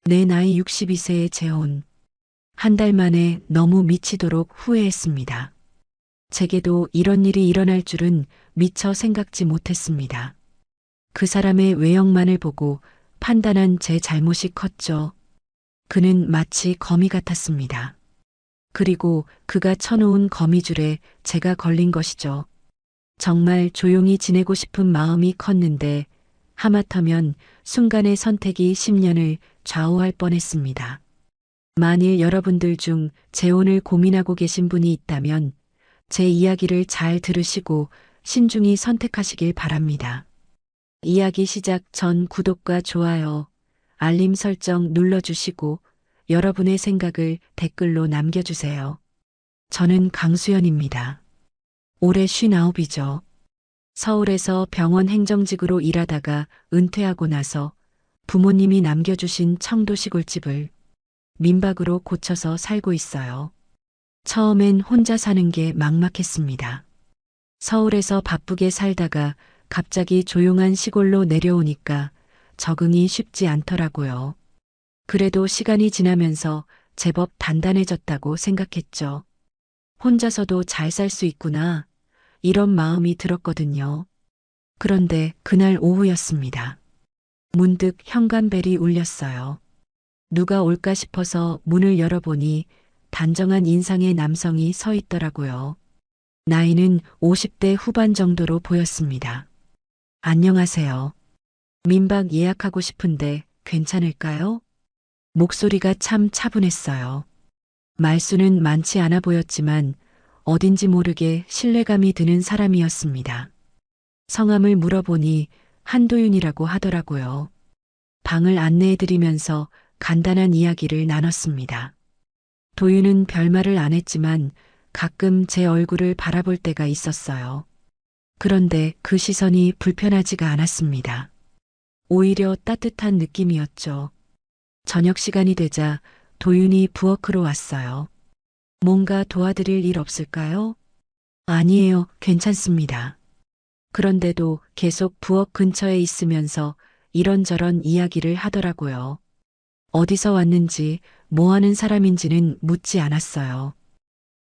내 나이 62세에 재혼. 한 달 만에 너무 미치도록 후회했습니다. 제게도 이런 일이 일어날 줄은 미처 생각지 못했습니다. 그 사람의 외형만을 보고 판단한 제 잘못이 컸죠. 그는 마치 거미 같았습니다. 그리고 그가 쳐놓은 거미줄에 제가 걸린 것이죠. 정말 조용히 지내고 싶은 마음이 컸는데 하마터면 순간의 선택이 10년을 좌우할 뻔했습니다. 만일 여러분들 중 재혼을 고민하고 계신 분이 있다면 제 이야기를 잘 들으시고 신중히 선택하시길 바랍니다. 이야기 시작 전 구독과 좋아요, 알림 설정 눌러주시고 여러분의 생각을 댓글로 남겨주세요. 저는 강수연입니다. 올해 59이죠. 서울에서 병원 행정직으로 일하다가 은퇴하고 나서 부모님이 남겨주신 청도 시골집을 민박으로 고쳐서 살고 있어요. 처음엔 혼자 사는 게 막막했습니다. 서울에서 바쁘게 살다가 갑자기 조용한 시골로 내려오니까 적응이 쉽지 않더라고요. 그래도 시간이 지나면서 제법 단단해졌다고 생각했죠. 혼자서도 잘 살 수 있구나, 이런 마음이 들었거든요. 그런데 그날 오후였습니다. 문득 현관벨이 울렸어요. 누가 올까 싶어서 문을 열어보니 단정한 인상의 남성이 서 있더라고요. 나이는 50대 후반 정도로 보였습니다. 안녕하세요. 민박 예약하고 싶은데 괜찮을까요? 목소리가 참 차분했어요. 말수는 많지 않아 보였지만 어딘지 모르게 신뢰감이 드는 사람이었습니다. 성함을 물어보니 한도윤이라고 하더라고요. 방을 안내해드리면서 간단한 이야기를 나눴습니다. 도윤은 별말을 안 했지만 가끔 제 얼굴을 바라볼 때가 있었어요. 그런데 그 시선이 불편하지가 않았습니다. 오히려 따뜻한 느낌이었죠. 저녁 시간이 되자 도윤이 부엌으로 왔어요. 뭔가 도와드릴 일 없을까요? 아니에요, 괜찮습니다. 그런데도 계속 부엌 근처에 있으면서 이런저런 이야기를 하더라고요. 어디서 왔는지, 뭐 하는 사람인지는 묻지 않았어요.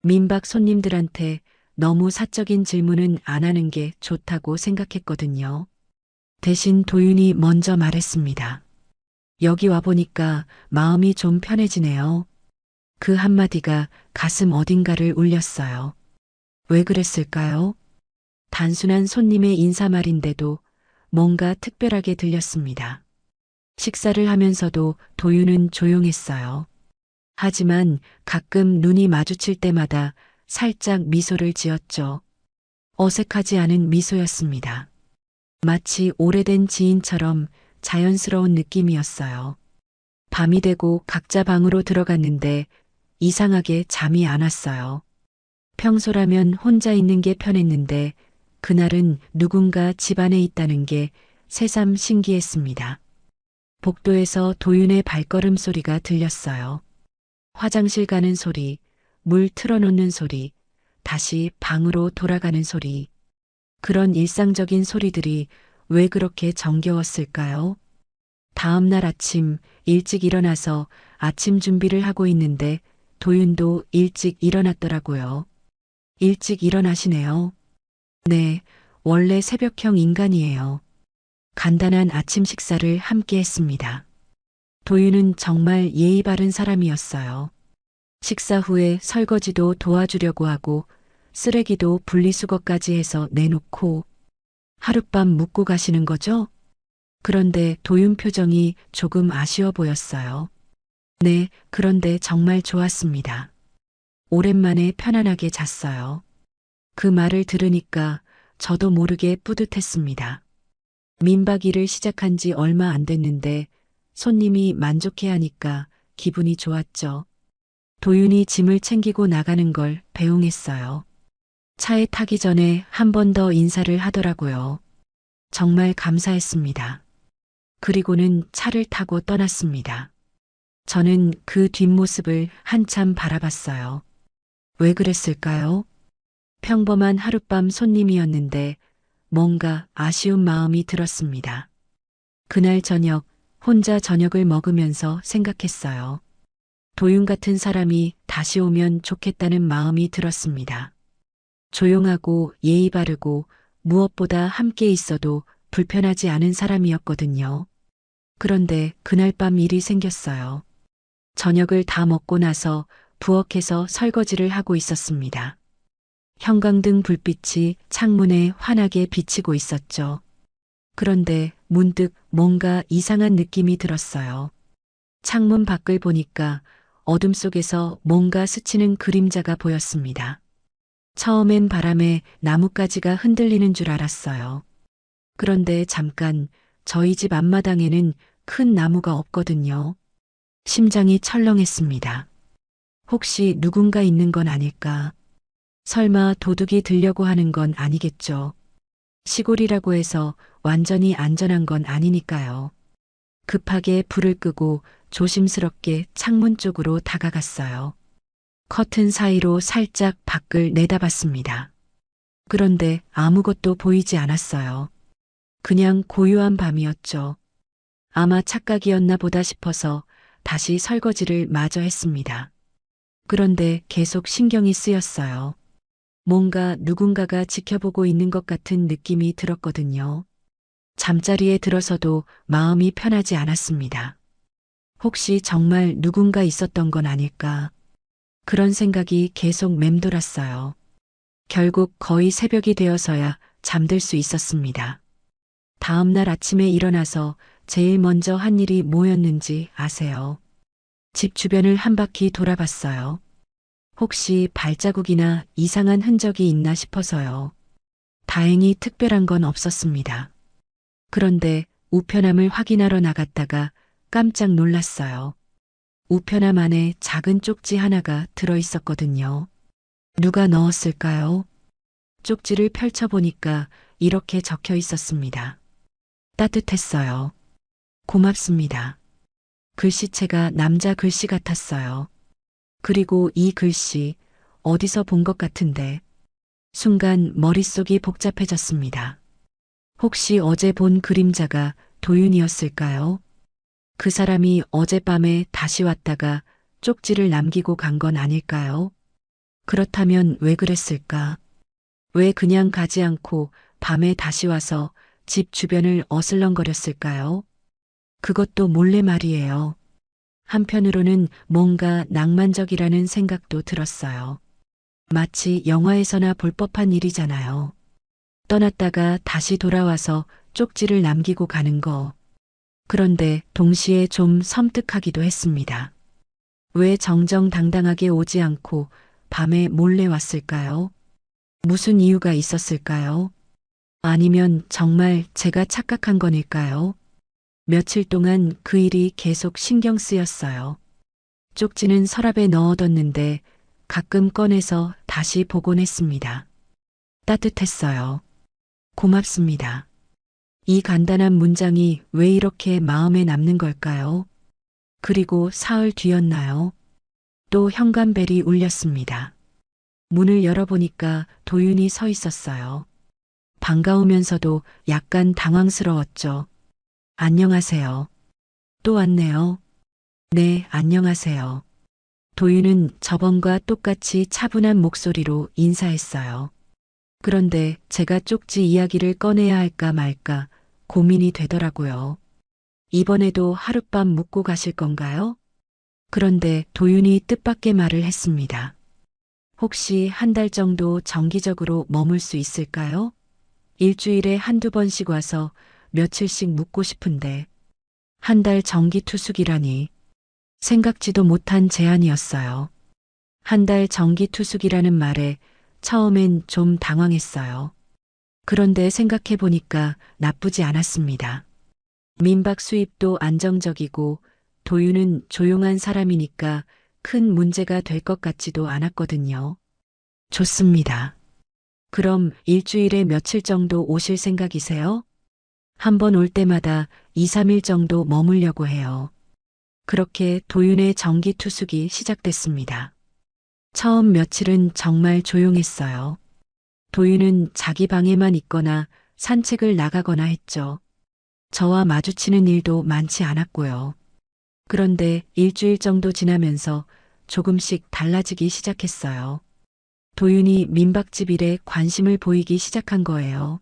민박 손님들한테 너무 사적인 질문은 안 하는 게 좋다고 생각했거든요. 대신 도윤이 먼저 말했습니다. 여기 와보니까 마음이 좀 편해지네요. 그 한마디가 가슴 어딘가를 울렸어요. 왜 그랬을까요? 단순한 손님의 인사말인데도 뭔가 특별하게 들렸습니다. 식사를 하면서도 도윤은 조용했어요. 하지만 가끔 눈이 마주칠 때마다 살짝 미소를 지었죠. 어색하지 않은 미소였습니다. 마치 오래된 지인처럼 자연스러운 느낌이었어요. 밤이 되고 각자 방으로 들어갔는데 이상하게 잠이 안 왔어요. 평소라면 혼자 있는 게 편했는데 그날은 누군가 집안에 있다는 게 새삼 신기했습니다. 복도에서 도윤의 발걸음 소리가 들렸어요. 화장실 가는 소리, 물 틀어놓는 소리, 다시 방으로 돌아가는 소리. 그런 일상적인 소리들이 왜 그렇게 정겨웠을까요? 다음 날 아침 일찍 일어나서 아침 준비를 하고 있는데 도윤도 일찍 일어났더라고요. 일찍 일어나시네요. 네, 원래 새벽형 인간이에요. 간단한 아침 식사를 함께 했습니다. 도윤은 정말 예의 바른 사람이었어요. 식사 후에 설거지도 도와주려고 하고 쓰레기도 분리수거까지 해서 내놓고 하룻밤 묵고 가시는 거죠? 그런데 도윤 표정이 조금 아쉬워 보였어요. 네, 그런데 정말 좋았습니다. 오랜만에 편안하게 잤어요. 그 말을 들으니까 저도 모르게 뿌듯했습니다. 민박 일을 시작한 지 얼마 안 됐는데 손님이 만족해하니까 기분이 좋았죠. 도윤이 짐을 챙기고 나가는 걸 배웅했어요. 차에 타기 전에 한 번 더 인사를 하더라고요. 정말 감사했습니다. 그리고는 차를 타고 떠났습니다. 저는 그 뒷모습을 한참 바라봤어요. 왜 그랬을까요? 평범한 하룻밤 손님이었는데 뭔가 아쉬운 마음이 들었습니다. 그날 저녁 혼자 저녁을 먹으면서 생각했어요. 도윤 같은 사람이 다시 오면 좋겠다는 마음이 들었습니다. 조용하고 예의 바르고 무엇보다 함께 있어도 불편하지 않은 사람이었거든요. 그런데 그날 밤 일이 생겼어요. 저녁을 다 먹고 나서 부엌에서 설거지를 하고 있었습니다. 형광등 불빛이 창문에 환하게 비치고 있었죠. 그런데 문득 뭔가 이상한 느낌이 들었어요. 창문 밖을 보니까 어둠 속에서 뭔가 스치는 그림자가 보였습니다. 처음엔 바람에 나뭇가지가 흔들리는 줄 알았어요. 그런데 잠깐 저희 집 앞마당에는 큰 나무가 없거든요. 심장이 철렁했습니다. 혹시 누군가 있는 건 아닐까? 설마 도둑이 들려고 하는 건 아니겠죠? 시골이라고 해서 완전히 안전한 건 아니니까요. 급하게 불을 끄고 조심스럽게 창문 쪽으로 다가갔어요. 커튼 사이로 살짝 밖을 내다봤습니다. 그런데 아무것도 보이지 않았어요. 그냥 고요한 밤이었죠. 아마 착각이었나 보다 싶어서 다시 설거지를 마저 했습니다. 그런데 계속 신경이 쓰였어요. 뭔가 누군가가 지켜보고 있는 것 같은 느낌이 들었거든요. 잠자리에 들어서도 마음이 편하지 않았습니다. 혹시 정말 누군가 있었던 건 아닐까? 그런 생각이 계속 맴돌았어요. 결국 거의 새벽이 되어서야 잠들 수 있었습니다. 다음 날 아침에 일어나서 제일 먼저 한 일이 뭐였는지 아세요? 집 주변을 한 바퀴 돌아봤어요. 혹시 발자국이나 이상한 흔적이 있나 싶어서요. 다행히 특별한 건 없었습니다. 그런데 우편함을 확인하러 나갔다가 깜짝 놀랐어요. 우편함 안에 작은 쪽지 하나가 들어 있었거든요. 누가 넣었을까요? 쪽지를 펼쳐보니까 이렇게 적혀 있었습니다. 따뜻했어요. 고맙습니다. 글씨체가 남자 글씨 같았어요. 그리고 이 글씨 어디서 본 것 같은데 순간 머릿속이 복잡해졌습니다. 혹시 어제 본 그림자가 도윤이었을까요? 그 사람이 어젯밤에 다시 왔다가 쪽지를 남기고 간 건 아닐까요? 그렇다면 왜 그랬을까? 왜 그냥 가지 않고 밤에 다시 와서 집 주변을 어슬렁거렸을까요? 그것도 몰래 말이에요. 한편으로는 뭔가 낭만적이라는 생각도 들었어요. 마치 영화에서나 볼 법한 일이잖아요. 떠났다가 다시 돌아와서 쪽지를 남기고 가는 거. 그런데 동시에 좀 섬뜩하기도 했습니다. 왜 정정당당하게 오지 않고 밤에 몰래 왔을까요? 무슨 이유가 있었을까요? 아니면 정말 제가 착각한 건일까요? 며칠 동안 그 일이 계속 신경 쓰였어요. 쪽지는 서랍에 넣어뒀는데 가끔 꺼내서 다시 보곤 했습니다. 따뜻했어요. 고맙습니다. 이 간단한 문장이 왜 이렇게 마음에 남는 걸까요? 그리고 사흘 뒤였나요? 또 현관벨이 울렸습니다. 문을 열어보니까 도윤이 서 있었어요. 반가우면서도 약간 당황스러웠죠. 안녕하세요. 또 왔네요. 네, 안녕하세요. 도윤은 저번과 똑같이 차분한 목소리로 인사했어요. 그런데 제가 쪽지 이야기를 꺼내야 할까 말까 고민이 되더라고요. 이번에도 하룻밤 묵고 가실 건가요? 그런데 도윤이 뜻밖의 말을 했습니다. 혹시 한 달 정도 정기적으로 머물 수 있을까요? 일주일에 한두 번씩 와서 며칠씩 묵고 싶은데 한 달 정기 투숙이라니 생각지도 못한 제안이었어요. 한 달 정기 투숙이라는 말에 처음엔 좀 당황했어요. 그런데 생각해 보니까 나쁘지 않았습니다. 민박 수입도 안정적이고 도윤은 조용한 사람이니까 큰 문제가 될 것 같지도 않았거든요. 좋습니다. 그럼 일주일에 며칠 정도 오실 생각이세요? 한 번 올 때마다 2, 3일 정도 머물려고 해요. 그렇게 도윤의 정기 투숙이 시작됐습니다. 처음 며칠은 정말 조용했어요. 도윤은 자기 방에만 있거나 산책을 나가거나 했죠. 저와 마주치는 일도 많지 않았고요. 그런데 일주일 정도 지나면서 조금씩 달라지기 시작했어요. 도윤이 민박집 일에 관심을 보이기 시작한 거예요.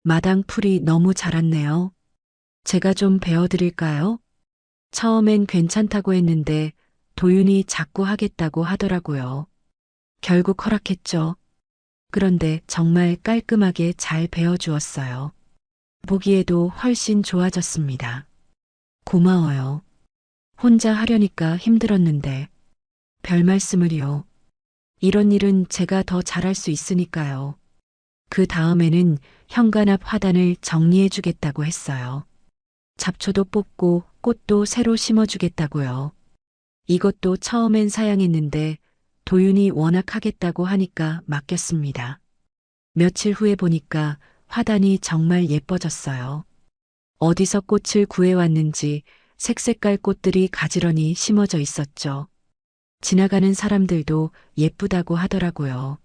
마당 풀이 너무 자랐네요. 제가 좀 배워드릴까요? 처음엔 괜찮다고 했는데 도윤이 자꾸 하겠다고 하더라고요. 결국 허락했죠. 그런데 정말 깔끔하게 잘 배워주었어요. 보기에도 훨씬 좋아졌습니다. 고마워요. 혼자 하려니까 힘들었는데 별 말씀을요. 이런 일은 제가 더 잘할 수 있으니까요. 그 다음에는 현관앞 화단을 정리해 주겠다고 했어요. 잡초도 뽑고 꽃도 새로 심어주겠다고요. 이것도 처음엔 사양했는데 도윤이 워낙 하겠다고 하니까 맡겼습니다. 며칠 후에 보니까 화단이 정말 예뻐졌어요. 어디서 꽃을 구해왔는지 색색깔 꽃들이 가지런히 심어져 있었죠. 지나가는 사람들도 예쁘다고 하더라고요.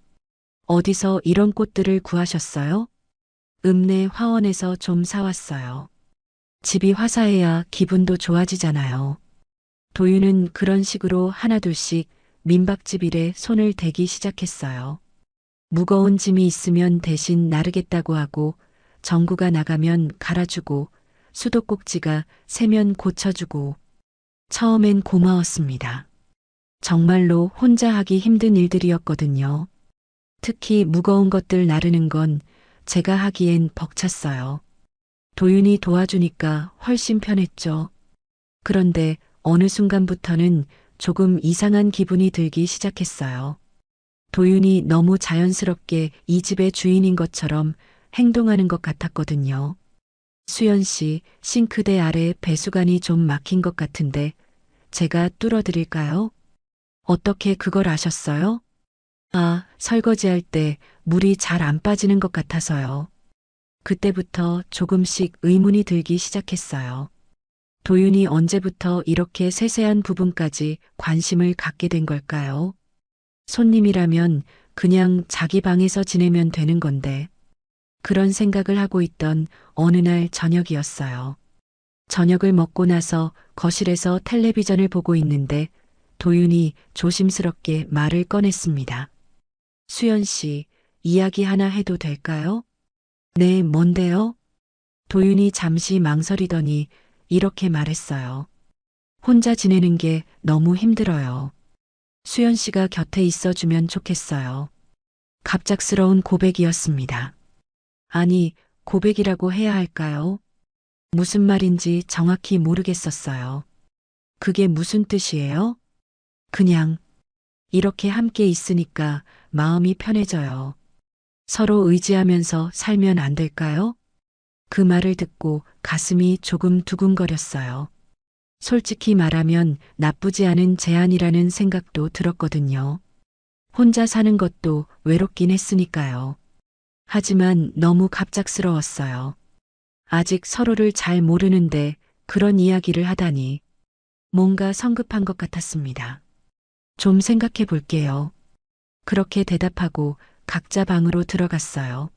어디서 이런 꽃들을 구하셨어요? 읍내 화원에서 좀 사왔어요. 집이 화사해야 기분도 좋아지잖아요. 도윤은 그런 식으로 하나둘씩 민박집 일에 손을 대기 시작했어요. 무거운 짐이 있으면 대신 나르겠다고 하고 전구가 나가면 갈아주고 수도꼭지가 새면 고쳐주고 처음엔 고마웠습니다. 정말로 혼자 하기 힘든 일들이었거든요. 특히 무거운 것들 나르는 건 제가 하기엔 벅찼어요. 도윤이 도와주니까 훨씬 편했죠. 그런데 어느 순간부터는 조금 이상한 기분이 들기 시작했어요. 도윤이 너무 자연스럽게 이 집의 주인인 것처럼 행동하는 것 같았거든요. 수연 씨, 싱크대 아래 배수관이 좀 막힌 것 같은데 제가 뚫어드릴까요? 어떻게 그걸 아셨어요? 아, 설거지할 때 물이 잘 안 빠지는 것 같아서요. 그때부터 조금씩 의문이 들기 시작했어요. 도윤이 언제부터 이렇게 세세한 부분까지 관심을 갖게 된 걸까요? 손님이라면 그냥 자기 방에서 지내면 되는 건데, 그런 생각을 하고 있던 어느 날 저녁이었어요. 저녁을 먹고 나서 거실에서 텔레비전을 보고 있는데 도윤이 조심스럽게 말을 꺼냈습니다. 수연 씨, 이야기 하나 해도 될까요? 네, 뭔데요? 도윤이 잠시 망설이더니 이렇게 말했어요. 혼자 지내는 게 너무 힘들어요. 수연 씨가 곁에 있어주면 좋겠어요. 갑작스러운 고백이었습니다. 아니, 고백이라고 해야 할까요? 무슨 말인지 정확히 모르겠었어요. 그게 무슨 뜻이에요? 그냥, 이렇게 함께 있으니까 마음이 편해져요. 서로 의지하면서 살면 안 될까요? 그 말을 듣고 가슴이 조금 두근거렸어요. 솔직히 말하면 나쁘지 않은 제안이라는 생각도 들었거든요. 혼자 사는 것도 외롭긴 했으니까요. 하지만 너무 갑작스러웠어요. 아직 서로를 잘 모르는데 그런 이야기를 하다니 뭔가 성급한 것 같았습니다. 좀 생각해 볼게요. 그렇게 대답하고 각자 방으로 들어갔어요.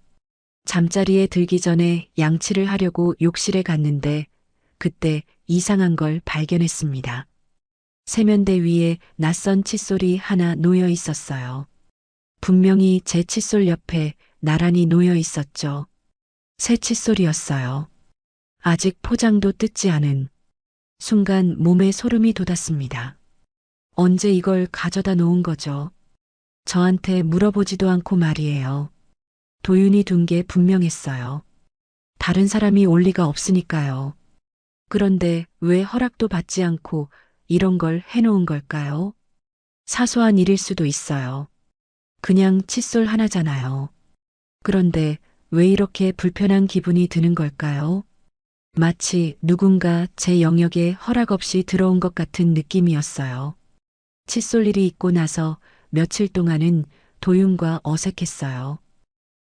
잠자리에 들기 전에 양치를 하려고 욕실에 갔는데 그때 이상한 걸 발견했습니다. 세면대 위에 낯선 칫솔이 하나 놓여 있었어요. 분명히 제 칫솔 옆에 나란히 놓여 있었죠. 새 칫솔이었어요. 아직 포장도 뜯지 않은 순간 몸에 소름이 돋았습니다. 언제 이걸 가져다 놓은 거죠? 저한테 물어보지도 않고 말이에요. 도윤이 둔 게 분명했어요. 다른 사람이 올 리가 없으니까요. 그런데 왜 허락도 받지 않고 이런 걸 해놓은 걸까요? 사소한 일일 수도 있어요. 그냥 칫솔 하나잖아요. 그런데 왜 이렇게 불편한 기분이 드는 걸까요? 마치 누군가 제 영역에 허락 없이 들어온 것 같은 느낌이었어요. 칫솔 일이 있고 나서 며칠 동안은 도윤과 어색했어요.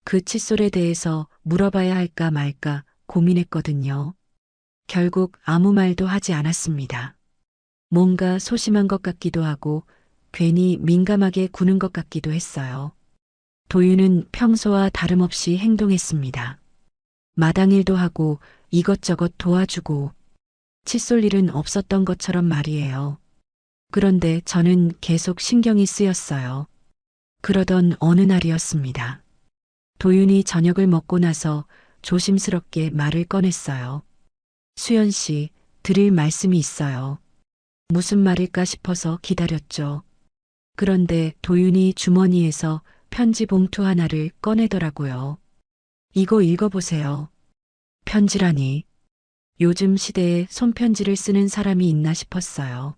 그 칫솔에 대해서 물어봐야 할까 말까 고민했거든요. 결국 아무 말도 하지 않았습니다. 뭔가 소심한 것 같기도 하고 괜히 민감하게 구는 것 같기도 했어요. 도윤은 평소와 다름없이 행동했습니다. 마당일도 하고 이것저것 도와주고 칫솔 일은 없었던 것처럼 말이에요. 그런데 저는 계속 신경이 쓰였어요. 그러던 어느 날이었습니다. 도윤이 저녁을 먹고 나서 조심스럽게 말을 꺼냈어요. 수연 씨, 드릴 말씀이 있어요. 무슨 말일까 싶어서 기다렸죠. 그런데 도윤이 주머니에서 편지 봉투 하나를 꺼내더라고요. 이거 읽어보세요. 편지라니. 요즘 시대에 손편지를 쓰는 사람이 있나 싶었어요.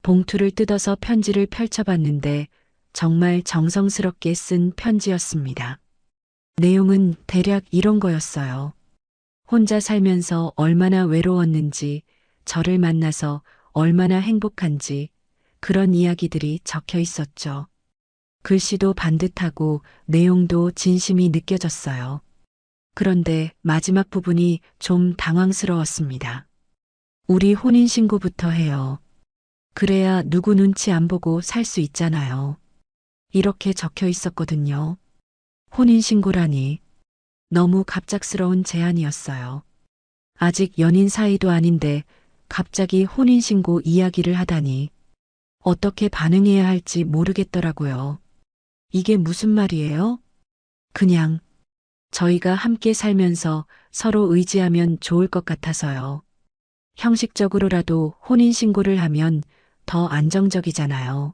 봉투를 뜯어서 편지를 펼쳐봤는데 정말 정성스럽게 쓴 편지였습니다. 내용은 대략 이런 거였어요. 혼자 살면서 얼마나 외로웠는지, 저를 만나서 얼마나 행복한지, 그런 이야기들이 적혀 있었죠. 글씨도 반듯하고 내용도 진심이 느껴졌어요. 그런데 마지막 부분이 좀 당황스러웠습니다. 우리 혼인신고부터 해요. 그래야 누구 눈치 안 보고 살 수 있잖아요. 이렇게 적혀 있었거든요. 혼인신고라니. 너무 갑작스러운 제안이었어요. 아직 연인 사이도 아닌데 갑자기 혼인신고 이야기를 하다니. 어떻게 반응해야 할지 모르겠더라고요. 이게 무슨 말이에요? 그냥 저희가 함께 살면서 서로 의지하면 좋을 것 같아서요. 형식적으로라도 혼인신고를 하면 더 안정적이잖아요.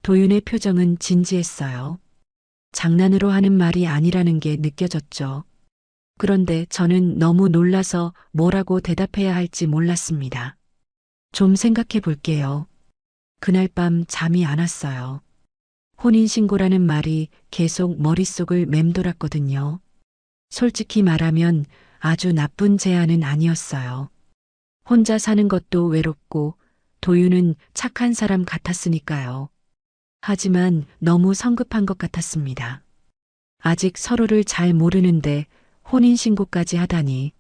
도윤의 표정은 진지했어요. 장난으로 하는 말이 아니라는 게 느껴졌죠. 그런데 저는 너무 놀라서 뭐라고 대답해야 할지 몰랐습니다. 좀 생각해 볼게요. 그날 밤 잠이 안 왔어요. 혼인신고라는 말이 계속 머릿속을 맴돌았거든요. 솔직히 말하면 아주 나쁜 제안은 아니었어요. 혼자 사는 것도 외롭고 도윤은 착한 사람 같았으니까요. 하지만 너무 성급한 것 같았습니다. 아직 서로를 잘 모르는데 혼인신고까지 하다니.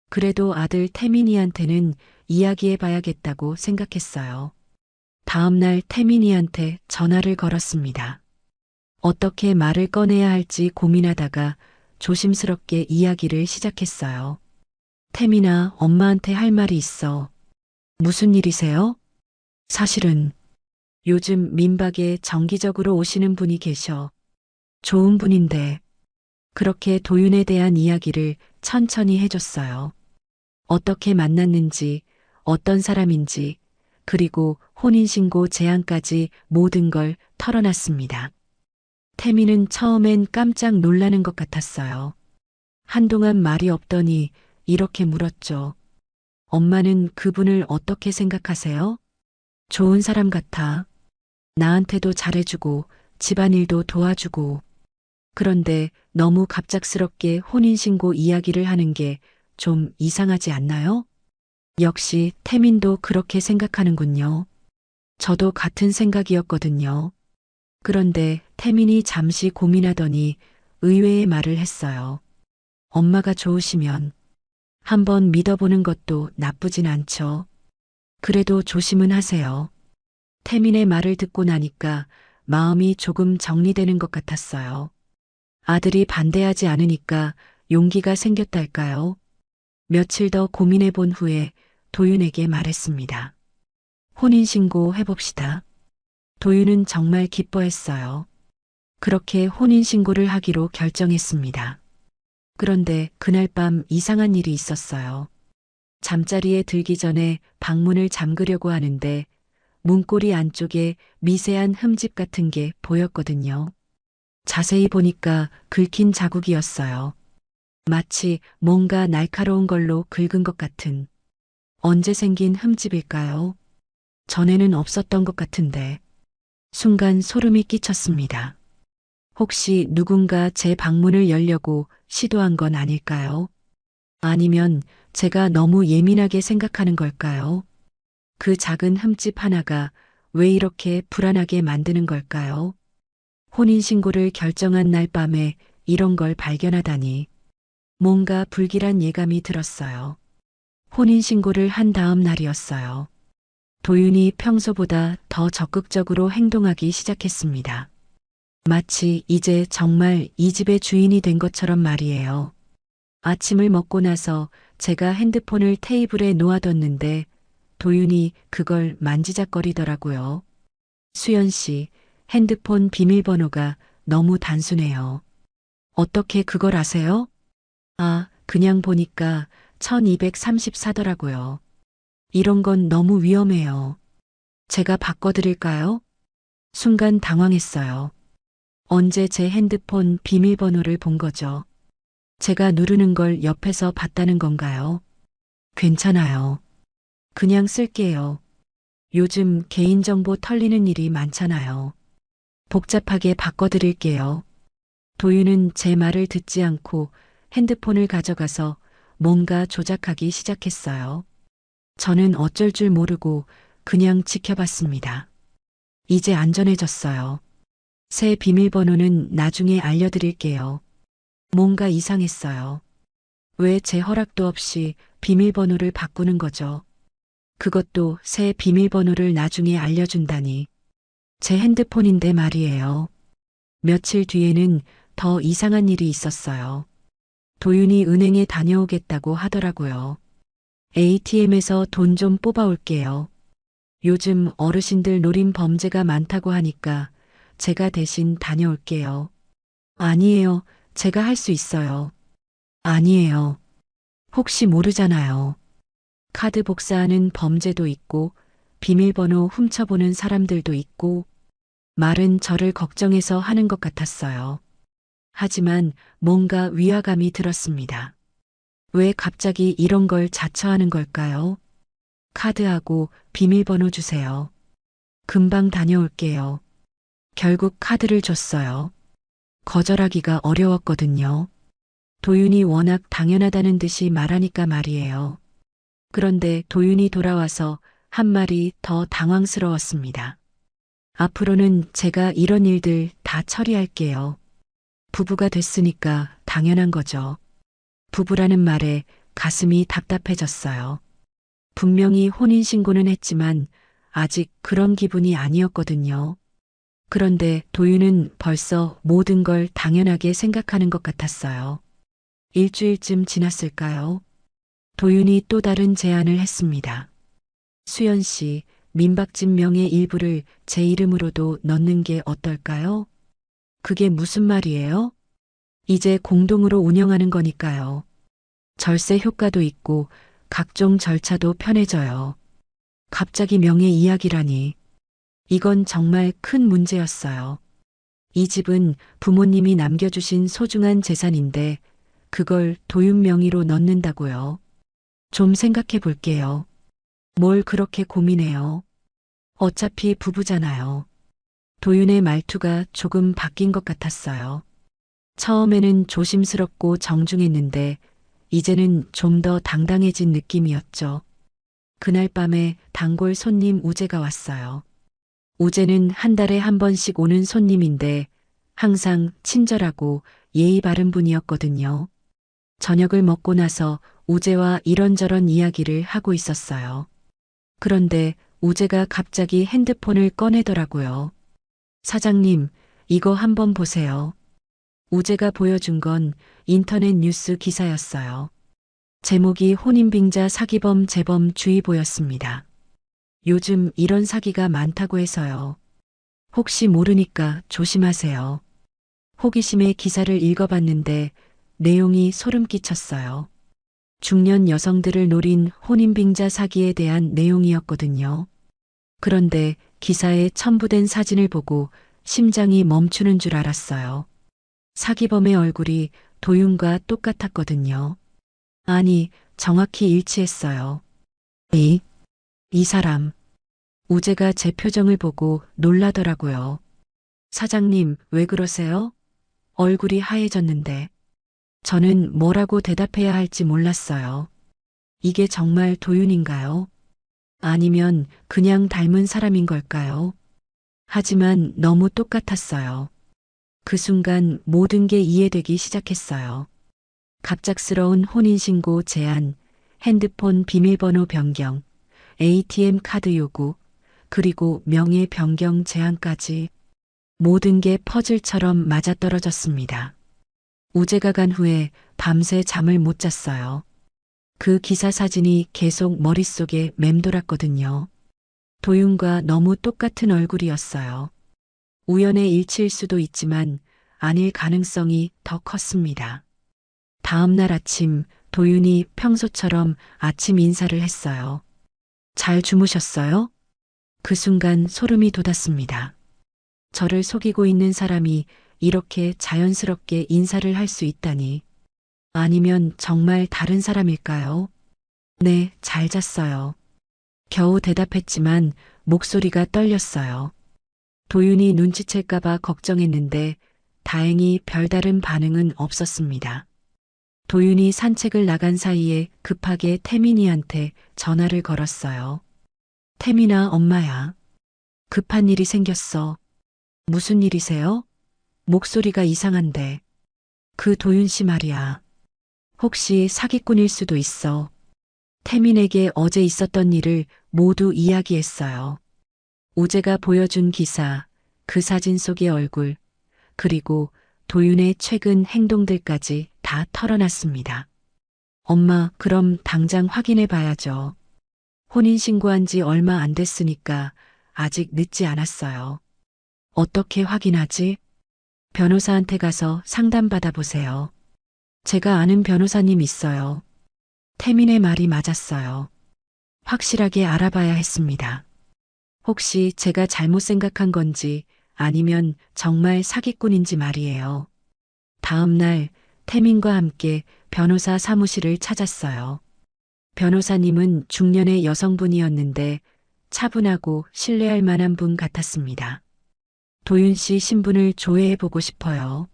그래도 아들 태민이한테는 이야기해봐야겠다고 생각했어요. 다음날 태민이한테 전화를 걸었습니다. 어떻게 말을 꺼내야 할지 고민하다가 조심스럽게 이야기를 시작했어요. 태민아, 엄마한테 할 말이 있어. 무슨 일이세요? 사실은 요즘 민박에 정기적으로 오시는 분이 계셔. 좋은 분인데 그렇게 도윤에 대한 이야기를 천천히 해줬어요. 어떻게 만났는지, 어떤 사람인지, 그리고 혼인신고 제안까지 모든 걸 털어놨습니다. 태민은 처음엔 깜짝 놀라는 것 같았어요. 한동안 말이 없더니 이렇게 물었죠. 엄마는 그분을 어떻게 생각하세요? 좋은 사람 같아. 나한테도 잘해주고 집안일도 도와주고. 그런데 너무 갑작스럽게 혼인신고 이야기를 하는 게 좀 이상하지 않나요? 역시 태민도 그렇게 생각하는군요. 저도 같은 생각이었거든요. 그런데 태민이 잠시 고민하더니 의외의 말을 했어요. 엄마가 좋으시면 한번 믿어보는 것도 나쁘진 않죠. 그래도 조심은 하세요. 태민의 말을 듣고 나니까 마음이 조금 정리되는 것 같았어요. 아들이 반대하지 않으니까 용기가 생겼달까요? 며칠 더 고민해 본 후에 도윤에게 말했습니다. 혼인신고 해봅시다. 도윤은 정말 기뻐했어요. 그렇게 혼인신고를 하기로 결정했습니다. 그런데 그날 밤 이상한 일이 있었어요. 잠자리에 들기 전에 방문을 잠그려고 하는데 문고리 안쪽에 미세한 흠집 같은 게 보였거든요. 자세히 보니까 긁힌 자국이었어요. 마치 뭔가 날카로운 걸로 긁은 것 같은. 언제 생긴 흠집일까요? 전에는 없었던 것 같은데. 순간 소름이 끼쳤습니다. 혹시 누군가 제 방문을 열려고 시도한 건 아닐까요? 아니면 제가 너무 예민하게 생각하는 걸까요? 그 작은 흠집 하나가 왜 이렇게 불안하게 만드는 걸까요? 혼인신고를 결정한 날 밤에 이런 걸 발견하다니. 뭔가 불길한 예감이 들었어요. 혼인신고를 한 다음 날이었어요. 도윤이 평소보다 더 적극적으로 행동하기 시작했습니다. 마치 이제 정말 이 집의 주인이 된 것처럼 말이에요. 아침을 먹고 나서 제가 핸드폰을 테이블에 놓아뒀는데 도윤이 그걸 만지작거리더라고요. 수연 씨, 핸드폰 비밀번호가 너무 단순해요. 어떻게 그걸 아세요? 아, 그냥 보니까 1234더라고요. 이런 건 너무 위험해요. 제가 바꿔드릴까요? 순간 당황했어요. 언제 제 핸드폰 비밀번호를 본 거죠? 제가 누르는 걸 옆에서 봤다는 건가요? 괜찮아요. 그냥 쓸게요. 요즘 개인정보 털리는 일이 많잖아요. 복잡하게 바꿔드릴게요. 도윤은 제 말을 듣지 않고 핸드폰을 가져가서 뭔가 조작하기 시작했어요. 저는 어쩔 줄 모르고 그냥 지켜봤습니다. 이제 안전해졌어요. 새 비밀번호는 나중에 알려드릴게요. 뭔가 이상했어요. 왜 제 허락도 없이 비밀번호를 바꾸는 거죠? 그것도 새 비밀번호를 나중에 알려준다니. 제 핸드폰인데 말이에요. 며칠 뒤에는 더 이상한 일이 있었어요. 도윤이 은행에 다녀오겠다고 하더라고요. ATM에서 돈 좀 뽑아올게요. 요즘 어르신들 노린 범죄가 많다고 하니까 제가 대신 다녀올게요. 아니에요. 제가 할 수 있어요. 아니에요. 혹시 모르잖아요. 카드 복사하는 범죄도 있고 비밀번호 훔쳐보는 사람들도 있고 말은 저를 걱정해서 하는 것 같았어요. 하지만 뭔가 위화감이 들었습니다. 왜 갑자기 이런 걸 자처하는 걸까요? 카드하고 비밀번호 주세요. 금방 다녀올게요. 결국 카드를 줬어요. 거절하기가 어려웠거든요. 도윤이 워낙 당연하다는 듯이 말하니까 말이에요. 그런데 도윤이 돌아와서 한 말이 더 당황스러웠습니다. 앞으로는 제가 이런 일들 다 처리할게요. 부부가 됐으니까 당연한 거죠. 부부라는 말에 가슴이 답답해졌어요. 분명히 혼인신고는 했지만 아직 그런 기분이 아니었거든요. 그런데 도윤은 벌써 모든 걸 당연하게 생각하는 것 같았어요. 일주일쯤 지났을까요? 도윤이 또 다른 제안을 했습니다. 수연 씨, 민박집 명의 일부를 제 이름으로도 넣는 게 어떨까요? 그게 무슨 말이에요? 이제 공동으로 운영하는 거니까요. 절세 효과도 있고 각종 절차도 편해져요. 갑자기 명예 이야기라니. 이건 정말 큰 문제였어요. 이 집은 부모님이 남겨주신 소중한 재산인데 그걸 도윤 명의로 넣는다고요. 좀 생각해 볼게요. 뭘 그렇게 고민해요? 어차피 부부잖아요. 도윤의 말투가 조금 바뀐 것 같았어요. 처음에는 조심스럽고 정중했는데 이제는 좀 더 당당해진 느낌이었죠. 그날 밤에 단골 손님 우재가 왔어요. 우재는 한 달에 한 번씩 오는 손님인데 항상 친절하고 예의 바른 분이었거든요. 저녁을 먹고 나서 우재와 이런저런 이야기를 하고 있었어요. 그런데 우재가 갑자기 핸드폰을 꺼내더라고요. 사장님, 이거 한번 보세요. 우재가 보여준 건 인터넷 뉴스 기사였어요. 제목이 혼인빙자 사기범 재범 주의보였습니다. 요즘 이런 사기가 많다고 해서요. 혹시 모르니까 조심하세요. 호기심에 기사를 읽어봤는데 내용이 소름 끼쳤어요. 중년 여성들을 노린 혼인빙자 사기에 대한 내용이었거든요. 그런데 기사에 첨부된 사진을 보고 심장이 멈추는 줄 알았어요. 사기범의 얼굴이 도윤과 똑같았거든요. 아니, 정확히 일치했어요. 이 사람. 우재가 제 표정을 보고 놀라더라고요. 사장님, 왜 그러세요? 얼굴이 하얘졌는데. 저는 뭐라고 대답해야 할지 몰랐어요. 이게 정말 도윤인가요? 아니면 그냥 닮은 사람인 걸까요? 하지만 너무 똑같았어요. 그 순간 모든 게 이해되기 시작했어요. 갑작스러운 혼인신고 제안, 핸드폰 비밀번호 변경, ATM 카드 요구, 그리고 명예 변경 제안까지 모든 게 퍼즐처럼 맞아떨어졌습니다. 우재가 간 후에 밤새 잠을 못 잤어요. 그 기사 사진이 계속 머릿속에 맴돌았거든요. 도윤과 너무 똑같은 얼굴이었어요. 우연의 일치일 수도 있지만 아닐 가능성이 더 컸습니다. 다음 날 아침 도윤이 평소처럼 아침 인사를 했어요. 잘 주무셨어요? 그 순간 소름이 돋았습니다. 저를 속이고 있는 사람이 이렇게 자연스럽게 인사를 할 수 있다니. 아니면 정말 다른 사람일까요? 네, 잘 잤어요. 겨우 대답했지만 목소리가 떨렸어요. 도윤이 눈치챌까봐 걱정했는데 다행히 별다른 반응은 없었습니다. 도윤이 산책을 나간 사이에 급하게 태민이한테 전화를 걸었어요. 태민아, 엄마야. 급한 일이 생겼어. 무슨 일이세요? 목소리가 이상한데. 그 도윤 씨 말이야. 혹시 사기꾼일 수도 있어. 태민에게 어제 있었던 일을 모두 이야기했어요. 우재가 보여준 기사, 그 사진 속의 얼굴, 그리고 도윤의 최근 행동들까지 다 털어놨습니다. 엄마, 그럼 당장 확인해 봐야죠. 혼인신고한 지 얼마 안 됐으니까 아직 늦지 않았어요. 어떻게 확인하지? 변호사한테 가서 상담받아 보세요. 제가 아는 변호사님 있어요. 태민의 말이 맞았어요. 확실하게 알아봐야 했습니다. 혹시 제가 잘못 생각한 건지 아니면 정말 사기꾼인지 말이에요. 다음 날 태민과 함께 변호사 사무실을 찾았어요. 변호사님은 중년의 여성분이었는데 차분하고 신뢰할 만한 분 같았습니다. 도윤 씨 신분을 조회해 보고 싶어요.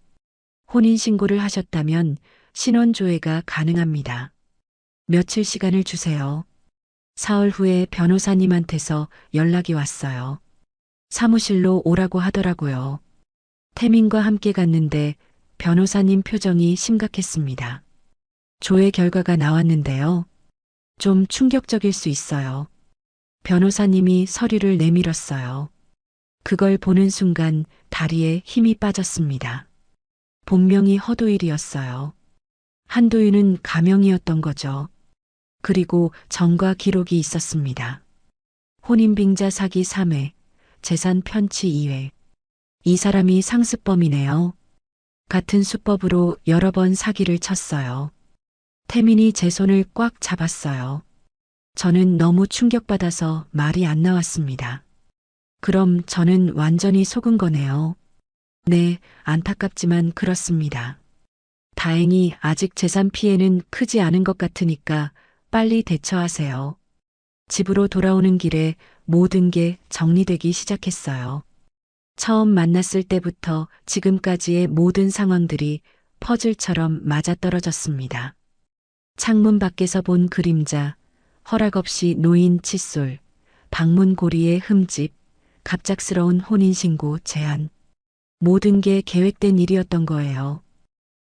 혼인신고를 하셨다면 신원조회가 가능합니다. 며칠 시간을 주세요. 사흘 후에 변호사님한테서 연락이 왔어요. 사무실로 오라고 하더라고요. 태민과 함께 갔는데 변호사님 표정이 심각했습니다. 조회 결과가 나왔는데요. 좀 충격적일 수 있어요. 변호사님이 서류를 내밀었어요. 그걸 보는 순간 다리에 힘이 빠졌습니다. 본명이 허도일이었어요. 한도윤은 가명이었던 거죠. 그리고 전과 기록이 있었습니다. 혼인빙자 사기 3회, 재산 편취 2회. 이 사람이 상습범이네요. 같은 수법으로 여러 번 사기를 쳤어요. 태민이 제 손을 꽉 잡았어요. 저는 너무 충격받아서 말이 안 나왔습니다. 그럼 저는 완전히 속은 거네요. 네, 안타깝지만 그렇습니다. 다행히 아직 재산 피해는 크지 않은 것 같으니까 빨리 대처하세요. 집으로 돌아오는 길에 모든 게 정리되기 시작했어요. 처음 만났을 때부터 지금까지의 모든 상황들이 퍼즐처럼 맞아떨어졌습니다. 창문 밖에서 본 그림자, 허락 없이 놓인 칫솔, 방문 고리의 흠집, 갑작스러운 혼인신고 제안. 모든 게 계획된 일이었던 거예요.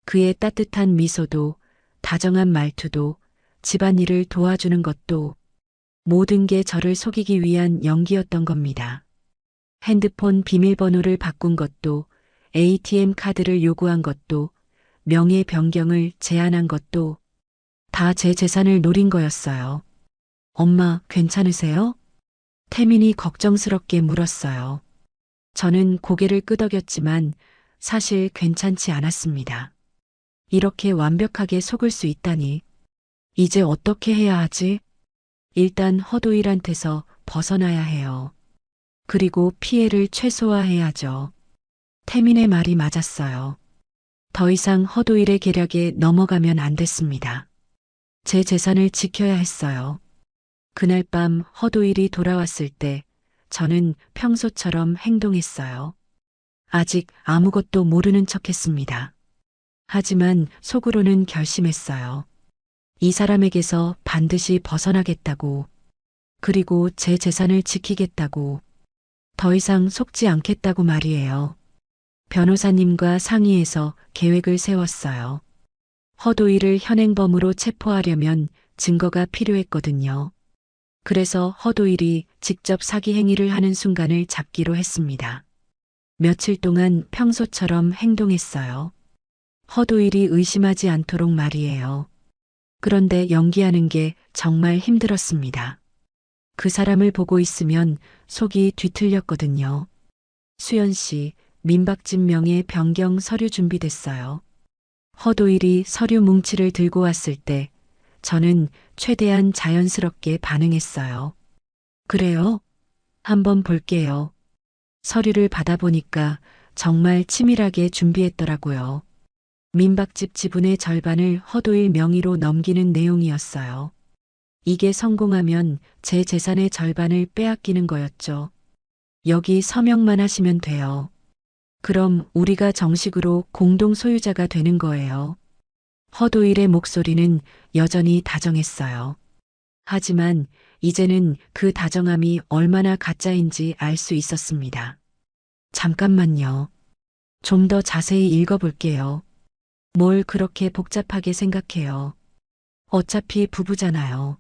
그의 따뜻한 미소도, 다정한 말투도, 집안일을 도와주는 것도 모든 게 저를 속이기 위한 연기였던 겁니다. 핸드폰 비밀번호를 바꾼 것도, ATM 카드를 요구한 것도, 명예 변경을 제안한 것도 다 제 재산을 노린 거였어요. 엄마, 괜찮으세요? 태민이 걱정스럽게 물었어요. 저는 고개를 끄덕였지만 사실 괜찮지 않았습니다. 이렇게 완벽하게 속을 수 있다니. 이제 어떻게 해야 하지? 일단 허도일한테서 벗어나야 해요. 그리고 피해를 최소화해야죠. 태민의 말이 맞았어요. 더 이상 허도일의 계략에 넘어가면 안 됐습니다. 제 재산을 지켜야 했어요. 그날 밤 허도일이 돌아왔을 때 저는 평소처럼 행동했어요. 아직 아무것도 모르는 척했습니다. 하지만 속으로는 결심했어요. 이 사람에게서 반드시 벗어나겠다고, 그리고 제 재산을 지키겠다고, 더 이상 속지 않겠다고 말이에요. 변호사님과 상의해서 계획을 세웠어요. 허도일을 현행범으로 체포하려면 증거가 필요했거든요. 그래서 허도일이 직접 사기 행위를 하는 순간을 잡기로 했습니다. 며칠 동안 평소처럼 행동했어요. 허도일이 의심하지 않도록 말이에요. 그런데 연기하는 게 정말 힘들었습니다. 그 사람을 보고 있으면 속이 뒤틀렸거든요. 수연 씨, 민박집 명의 변경 서류 준비됐어요. 허도일이 서류 뭉치를 들고 왔을 때 저는 최대한 자연스럽게 반응했어요. 그래요? 한번 볼게요. 서류를 받아보니까 정말 치밀하게 준비했더라고요. 민박집 지분의 절반을 허도일 명의로 넘기는 내용이었어요. 이게 성공하면 제 재산의 절반을 빼앗기는 거였죠. 여기 서명만 하시면 돼요. 그럼 우리가 정식으로 공동 소유자가 되는 거예요. 허도일의 목소리는 여전히 다정했어요. 하지만 이제는 그 다정함이 얼마나 가짜인지 알 수 있었습니다. 잠깐만요. 좀 더 자세히 읽어볼게요. 뭘 그렇게 복잡하게 생각해요. 어차피 부부잖아요.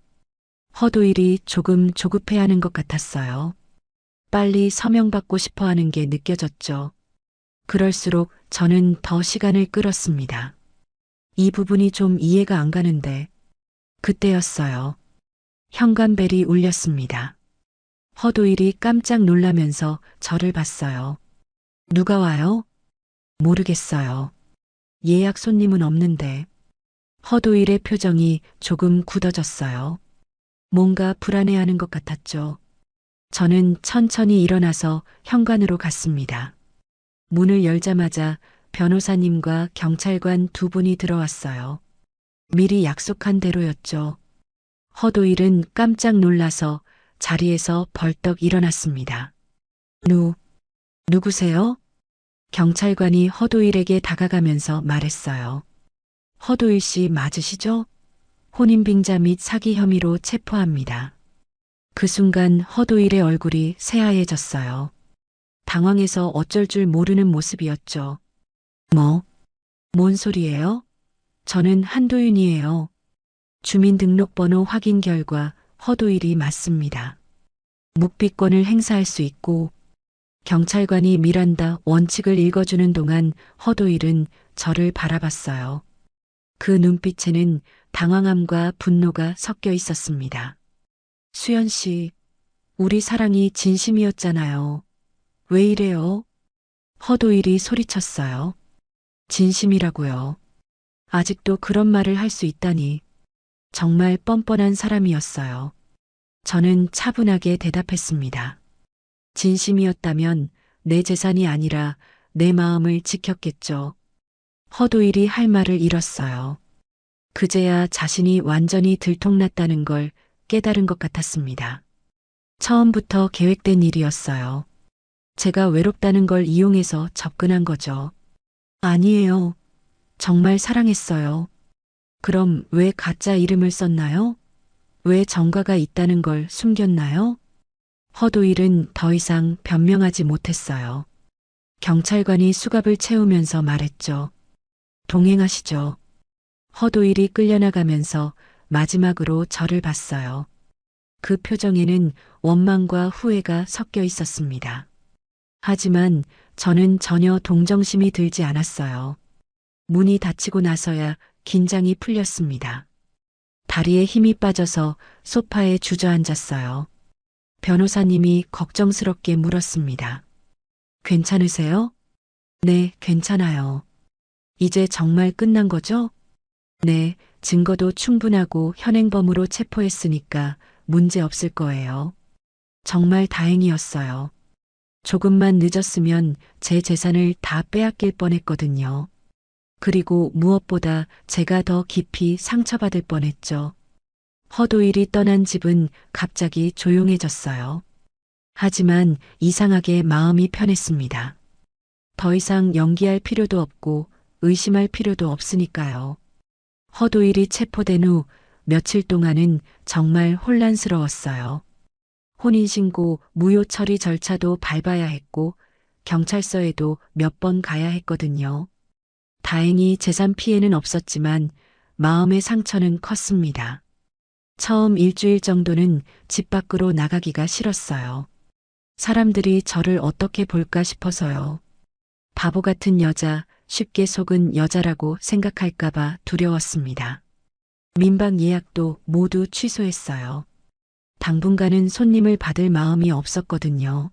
허도일이 조금 조급해하는 것 같았어요. 빨리 서명받고 싶어 하는 게 느껴졌죠. 그럴수록 저는 더 시간을 끌었습니다. 이 부분이 좀 이해가 안 가는데. 그때였어요. 현관벨이 울렸습니다. 허도일이 깜짝 놀라면서 저를 봤어요. 누가 와요? 모르겠어요. 예약 손님은 없는데. 허도일의 표정이 조금 굳어졌어요. 뭔가 불안해하는 것 같았죠. 저는 천천히 일어나서 현관으로 갔습니다. 문을 열자마자 변호사님과 경찰관 두 분이 들어왔어요. 미리 약속한 대로였죠. 허도일은 깜짝 놀라서 자리에서 벌떡 일어났습니다. 누구세요? 경찰관이 허도일에게 다가가면서 말했어요. 허도일 씨 맞으시죠? 혼인빙자 및 사기 혐의로 체포합니다. 그 순간 허도일의 얼굴이 새하얘졌어요. 당황해서 어쩔 줄 모르는 모습이었죠. 뭔 소리예요? 저는 한도윤이에요. 주민등록번호 확인 결과 허도일이 맞습니다. 묵비권을 행사할 수 있고 경찰관이 미란다 원칙을 읽어주는 동안 허도일은 저를 바라봤어요. 그 눈빛에는 당황함과 분노가 섞여 있었습니다. 수연 씨, 우리 사랑이 진심이었잖아요. 왜 이래요? 허도일이 소리쳤어요. 진심이라고요. 아직도 그런 말을 할 수 있다니. 정말 뻔뻔한 사람이었어요. 저는 차분하게 대답했습니다. 진심이었다면 내 재산이 아니라 내 마음을 지켰겠죠. 허도일이 할 말을 잃었어요. 그제야 자신이 완전히 들통났다는 걸 깨달은 것 같았습니다. 처음부터 계획된 일이었어요. 제가 외롭다는 걸 이용해서 접근한 거죠. 아니에요. 정말 사랑했어요. 그럼 왜 가짜 이름을 썼나요? 왜 전과가 있다는 걸 숨겼나요? 허도일은 더 이상 변명하지 못했어요. 경찰관이 수갑을 채우면서 말했죠. 동행하시죠. 허도일이 끌려나가면서 마지막으로 저를 봤어요. 그 표정에는 원망과 후회가 섞여 있었습니다. 하지만 저는 전혀 동정심이 들지 않았어요. 문이 닫히고 나서야 긴장이 풀렸습니다. 다리에 힘이 빠져서 소파에 주저앉았어요. 변호사님이 걱정스럽게 물었습니다. 괜찮으세요? 네, 괜찮아요. 이제 정말 끝난 거죠? 네, 증거도 충분하고 현행범으로 체포했으니까 문제 없을 거예요. 정말 다행이었어요. 조금만 늦었으면 제 재산을 다 빼앗길 뻔했거든요. 그리고 무엇보다 제가 더 깊이 상처받을 뻔했죠. 허도일이 떠난 집은 갑자기 조용해졌어요. 하지만 이상하게 마음이 편했습니다. 더 이상 연기할 필요도 없고 의심할 필요도 없으니까요. 허도일이 체포된 후 며칠 동안은 정말 혼란스러웠어요. 혼인신고, 무효 처리 절차도 밟아야 했고 경찰서에도 몇 번 가야 했거든요. 다행히 재산 피해는 없었지만 마음의 상처는 컸습니다. 처음 일주일 정도는 집 밖으로 나가기가 싫었어요. 사람들이 저를 어떻게 볼까 싶어서요. 바보 같은 여자, 쉽게 속은 여자라고 생각할까봐 두려웠습니다. 민박 예약도 모두 취소했어요. 당분간은 손님을 받을 마음이 없었거든요.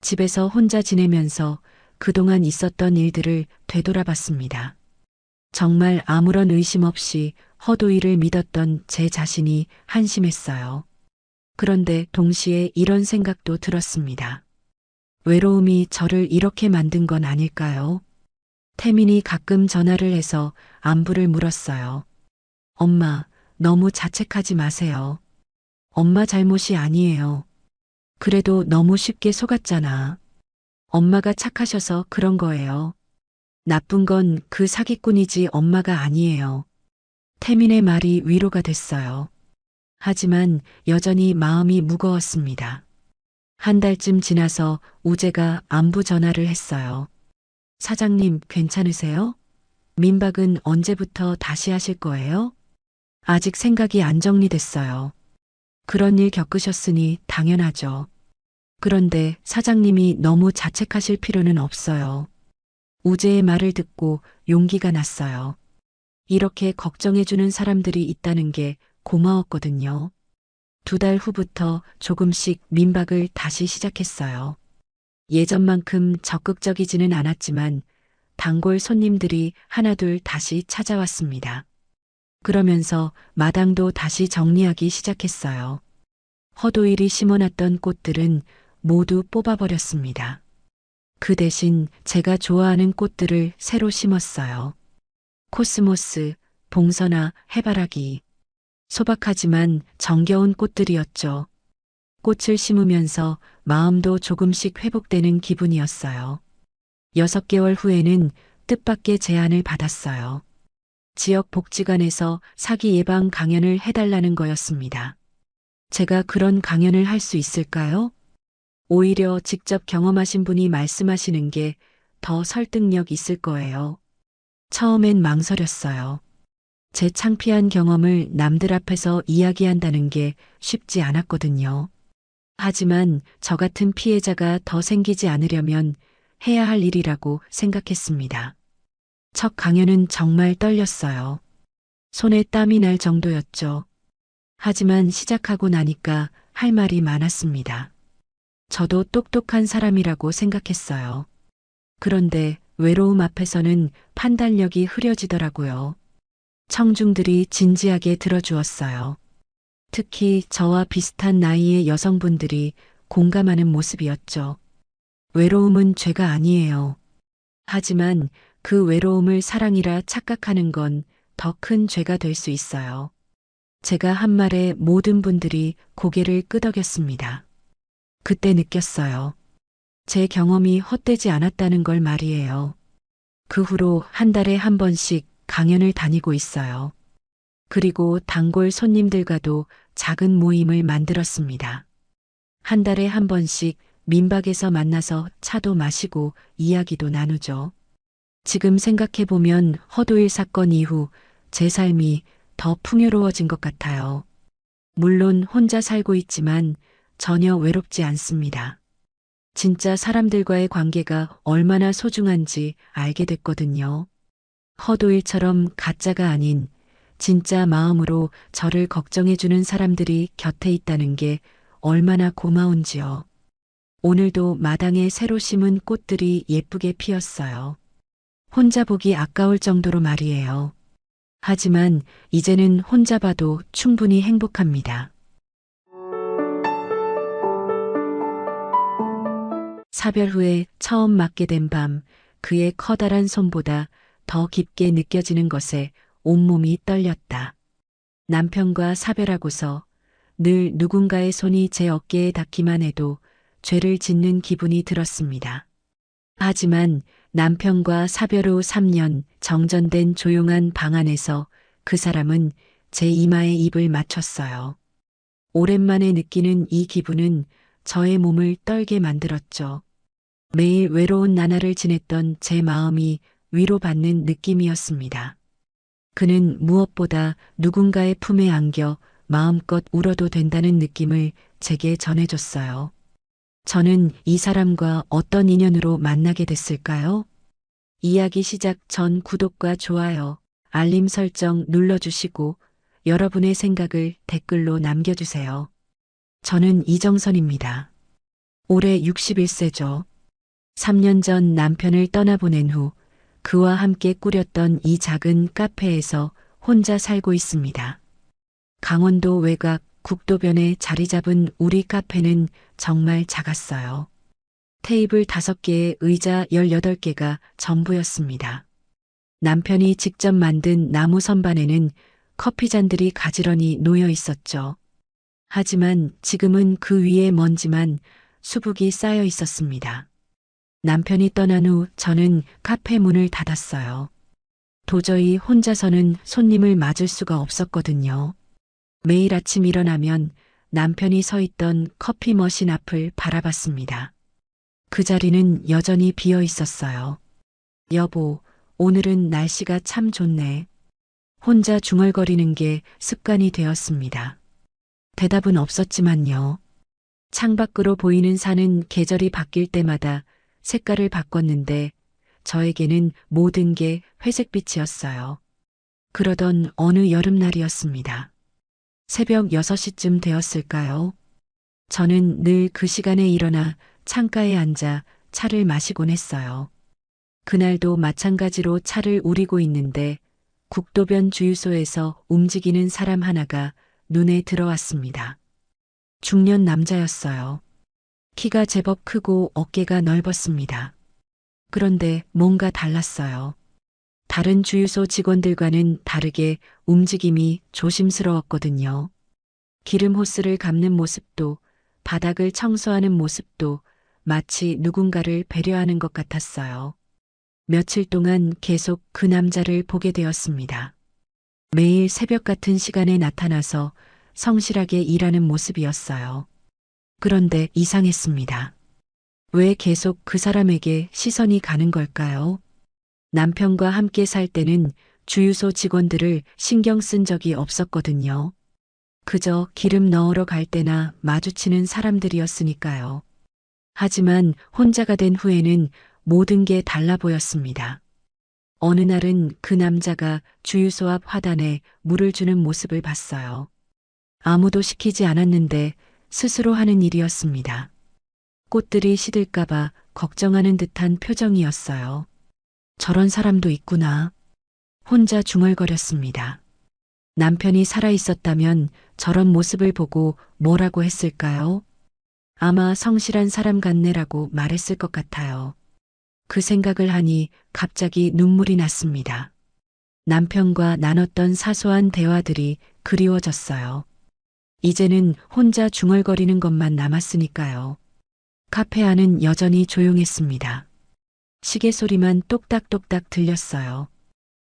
집에서 혼자 지내면서 그동안 있었던 일들을 되돌아봤습니다. 정말 아무런 의심 없이 허도일을 믿었던 제 자신이 한심했어요. 그런데 동시에 이런 생각도 들었습니다. 외로움이 저를 이렇게 만든 건 아닐까요? 태민이 가끔 전화를 해서 안부를 물었어요. 엄마, 너무 자책하지 마세요. 엄마 잘못이 아니에요. 그래도 너무 쉽게 속았잖아. 엄마가 착하셔서 그런 거예요. 나쁜 건 그 사기꾼이지 엄마가 아니에요. 태민의 말이 위로가 됐어요. 하지만 여전히 마음이 무거웠습니다. 한 달쯤 지나서 우재가 안부 전화를 했어요. 사장님, 괜찮으세요? 민박은 언제부터 다시 하실 거예요? 아직 생각이 안 정리됐어요. 그런 일 겪으셨으니 당연하죠. 그런데 사장님이 너무 자책하실 필요는 없어요. 우재의 말을 듣고 용기가 났어요. 이렇게 걱정해주는 사람들이 있다는 게 고마웠거든요. 2달 후부터 조금씩 민박을 다시 시작했어요. 예전만큼 적극적이지는 않았지만 단골 손님들이 하나둘 다시 찾아왔습니다. 그러면서 마당도 다시 정리하기 시작했어요. 허도일이 심어놨던 꽃들은 모두 뽑아버렸습니다. 그 대신 제가 좋아하는 꽃들을 새로 심었어요. 코스모스, 봉선화, 해바라기. 소박하지만 정겨운 꽃들이었죠. 꽃을 심으면서 마음도 조금씩 회복되는 기분이었어요. 6개월 후에는 뜻밖의 제안을 받았어요. 지역 복지관에서 사기 예방 강연을 해달라는 거였습니다. 제가 그런 강연을 할 수 있을까요? 오히려 직접 경험하신 분이 말씀하시는 게 더 설득력 있을 거예요. 처음엔 망설였어요. 제 창피한 경험을 남들 앞에서 이야기한다는 게 쉽지 않았거든요. 하지만 저 같은 피해자가 더 생기지 않으려면 해야 할 일이라고 생각했습니다. 첫 강연은 정말 떨렸어요. 손에 땀이 날 정도였죠. 하지만 시작하고 나니까 할 말이 많았습니다. 저도 똑똑한 사람이라고 생각했어요. 그런데 외로움 앞에서는 판단력이 흐려지더라고요. 청중들이 진지하게 들어주었어요. 특히 저와 비슷한 나이의 여성분들이 공감하는 모습이었죠. 외로움은 죄가 아니에요. 하지만 그 외로움을 사랑이라 착각하는 건 더 큰 죄가 될 수 있어요. 제가 한 말에 모든 분들이 고개를 끄덕였습니다. 그때 느꼈어요. 제 경험이 헛되지 않았다는 걸 말이에요. 그 후로 한 달에 한 번씩 강연을 다니고 있어요. 그리고 단골 손님들과도 작은 모임을 만들었습니다. 한 달에 한 번씩 민박에서 만나서 차도 마시고 이야기도 나누죠. 지금 생각해보면 허도일 사건 이후 제 삶이 더 풍요로워진 것 같아요. 물론 혼자 살고 있지만 전혀 외롭지 않습니다. 진짜 사람들과의 관계가 얼마나 소중한지 알게 됐거든요. 허도일처럼 가짜가 아닌 진짜 마음으로 저를 걱정해주는 사람들이 곁에 있다는 게 얼마나 고마운지요. 오늘도 마당에 새로 심은 꽃들이 예쁘게 피었어요. 혼자 보기 아까울 정도로 말이에요. 하지만 이제는 혼자 봐도 충분히 행복합니다. 사별 후에 처음 맞게 된 밤, 그의 커다란 손보다 더 깊게 느껴지는 것에 온몸이 떨렸다. 남편과 사별하고서 늘 누군가의 손이 제 어깨에 닿기만 해도 죄를 짓는 기분이 들었습니다. 하지만 남편과 사별 후 3년 정전된 조용한 방 안에서 그 사람은 제 이마에 입을 맞췄어요. 오랜만에 느끼는 이 기분은 저의 몸을 떨게 만들었죠. 매일 외로운 나날을 지냈던 제 마음이 위로받는 느낌이었습니다. 그는 무엇보다 누군가의 품에 안겨 마음껏 울어도 된다는 느낌을 제게 전해줬어요. 저는 이 사람과 어떤 인연으로 만나게 됐을까요? 이야기 시작 전 구독과 좋아요, 알림 설정 눌러주시고 여러분의 생각을 댓글로 남겨주세요. 저는 이정선입니다. 올해 61세죠. 3년 전 남편을 떠나보낸 후 그와 함께 꾸렸던 이 작은 카페에서 혼자 살고 있습니다. 강원도 외곽 국도변에 자리 잡은 우리 카페는 정말 작았어요. 테이블 5개에 의자 18개가 전부였습니다. 남편이 직접 만든 나무 선반에는 커피잔들이 가지런히 놓여 있었죠. 하지만 지금은 그 위에 먼지만 수북이 쌓여 있었습니다. 남편이 떠난 후 저는 카페 문을 닫았어요. 도저히 혼자서는 손님을 맞을 수가 없었거든요. 매일 아침 일어나면 남편이 서 있던 커피 머신 앞을 바라봤습니다. 그 자리는 여전히 비어 있었어요. 여보, 오늘은 날씨가 참 좋네. 혼자 중얼거리는 게 습관이 되었습니다. 대답은 없었지만요. 창밖으로 보이는 산은 계절이 바뀔 때마다 색깔을 바꿨는데 저에게는 모든 게 회색빛이었어요. 그러던 어느 여름날이었습니다. 새벽 6시쯤 되었을까요? 저는 늘 그 시간에 일어나 창가에 앉아 차를 마시곤 했어요. 그날도 마찬가지로 차를 우리고 있는데 국도변 주유소에서 움직이는 사람 하나가 눈에 들어왔습니다. 중년 남자였어요. 키가 제법 크고 어깨가 넓었습니다. 그런데 뭔가 달랐어요. 다른 주유소 직원들과는 다르게 움직임이 조심스러웠거든요. 기름 호스를 감는 모습도 바닥을 청소하는 모습도 마치 누군가를 배려하는 것 같았어요. 며칠 동안 계속 그 남자를 보게 되었습니다. 매일 새벽 같은 시간에 나타나서 성실하게 일하는 모습이었어요. 그런데 이상했습니다. 왜 계속 그 사람에게 시선이 가는 걸까요? 남편과 함께 살 때는 주유소 직원들을 신경 쓴 적이 없었거든요. 그저 기름 넣으러 갈 때나 마주치는 사람들이었으니까요. 하지만 혼자가 된 후에는 모든 게 달라 보였습니다. 어느 날은 그 남자가 주유소 앞 화단에 물을 주는 모습을 봤어요. 아무도 시키지 않았는데 스스로 하는 일이었습니다. 꽃들이 시들까봐 걱정하는 듯한 표정이었어요. 저런 사람도 있구나. 혼자 중얼거렸습니다. 남편이 살아있었다면 저런 모습을 보고 뭐라고 했을까요? 아마 성실한 사람 같네라고 말했을 것 같아요. 그 생각을 하니 갑자기 눈물이 났습니다. 남편과 나눴던 사소한 대화들이 그리워졌어요. 이제는 혼자 중얼거리는 것만 남았으니까요. 카페 안은 여전히 조용했습니다. 시계 소리만 똑딱똑딱 들렸어요.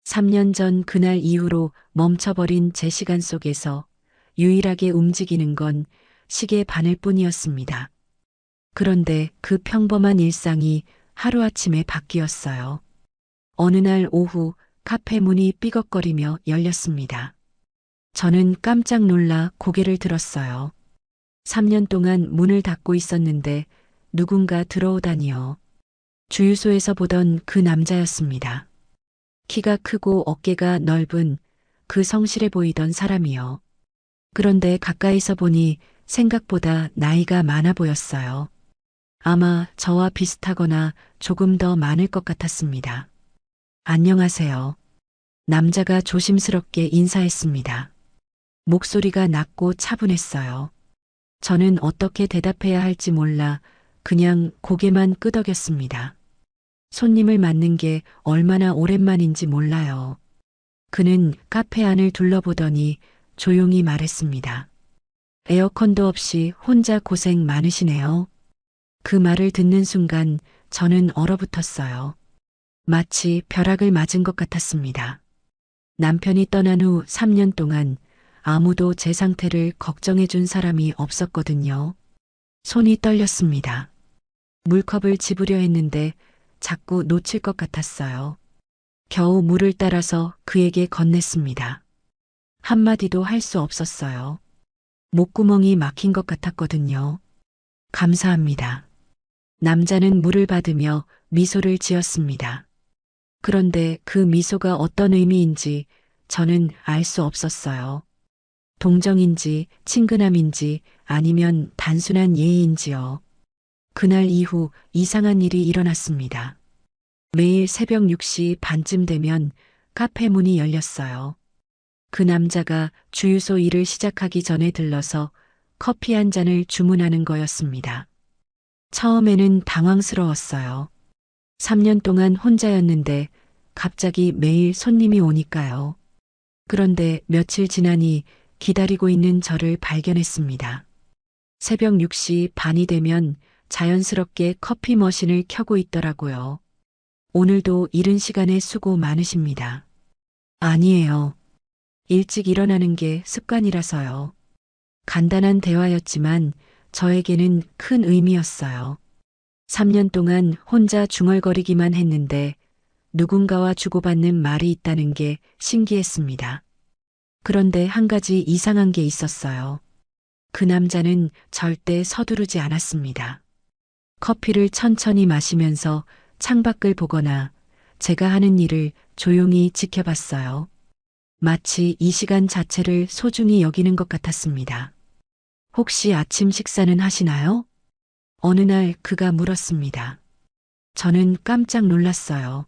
3년 전 그날 이후로 멈춰버린 제 시간 속에서 유일하게 움직이는 건 시계 바늘 뿐이었습니다. 그런데 그 평범한 일상이 하루아침에 바뀌었어요. 어느 날 오후 카페 문이 삐걱거리며 열렸습니다. 저는 깜짝 놀라 고개를 들었어요. 3년 동안 문을 닫고 있었는데 누군가 들어오다니요. 주유소에서 보던 그 남자였습니다. 키가 크고 어깨가 넓은 그 성실해 보이던 사람이요. 그런데 가까이서 보니 생각보다 나이가 많아 보였어요. 아마 저와 비슷하거나 조금 더 많을 것 같았습니다. 안녕하세요. 남자가 조심스럽게 인사했습니다. 목소리가 낮고 차분했어요. 저는 어떻게 대답해야 할지 몰라 그냥 고개만 끄덕였습니다. 손님을 맞는 게 얼마나 오랜만인지 몰라요. 그는 카페 안을 둘러보더니 조용히 말했습니다. 에어컨도 없이 혼자 고생 많으시네요. 그 말을 듣는 순간 저는 얼어붙었어요. 마치 벼락을 맞은 것 같았습니다. 남편이 떠난 후 3년 동안 아무도 제 상태를 걱정해 준 사람이 없었거든요. 손이 떨렸습니다. 물컵을 집으려 했는데 자꾸 놓칠 것 같았어요. 겨우 물을 따라서 그에게 건넸습니다. 한마디도 할 수 없었어요. 목구멍이 막힌 것 같았거든요. 감사합니다. 남자는 물을 받으며 미소를 지었습니다. 그런데 그 미소가 어떤 의미인지 저는 알 수 없었어요. 동정인지 친근함인지 아니면 단순한 예의인지요. 그날 이후 이상한 일이 일어났습니다. 매일 새벽 6시 반쯤 되면 카페 문이 열렸어요. 그 남자가 주유소 일을 시작하기 전에 들러서 커피 한 잔을 주문하는 거였습니다. 처음에는 당황스러웠어요. 3년 동안 혼자였는데 갑자기 매일 손님이 오니까요. 그런데 며칠 지나니 기다리고 있는 저를 발견했습니다. 새벽 6시 반이 되면 자연스럽게 커피 머신을 켜고 있더라고요. 오늘도 이른 시간에 수고 많으십니다. 아니에요. 일찍 일어나는 게 습관이라서요. 간단한 대화였지만 저에게는 큰 의미였어요. 3년 동안 혼자 중얼거리기만 했는데 누군가와 주고받는 말이 있다는 게 신기했습니다. 그런데 한 가지 이상한 게 있었어요. 그 남자는 절대 서두르지 않았습니다. 커피를 천천히 마시면서 창밖을 보거나 제가 하는 일을 조용히 지켜봤어요. 마치 이 시간 자체를 소중히 여기는 것 같았습니다. 혹시 아침 식사는 하시나요? 어느 날 그가 물었습니다. 저는 깜짝 놀랐어요.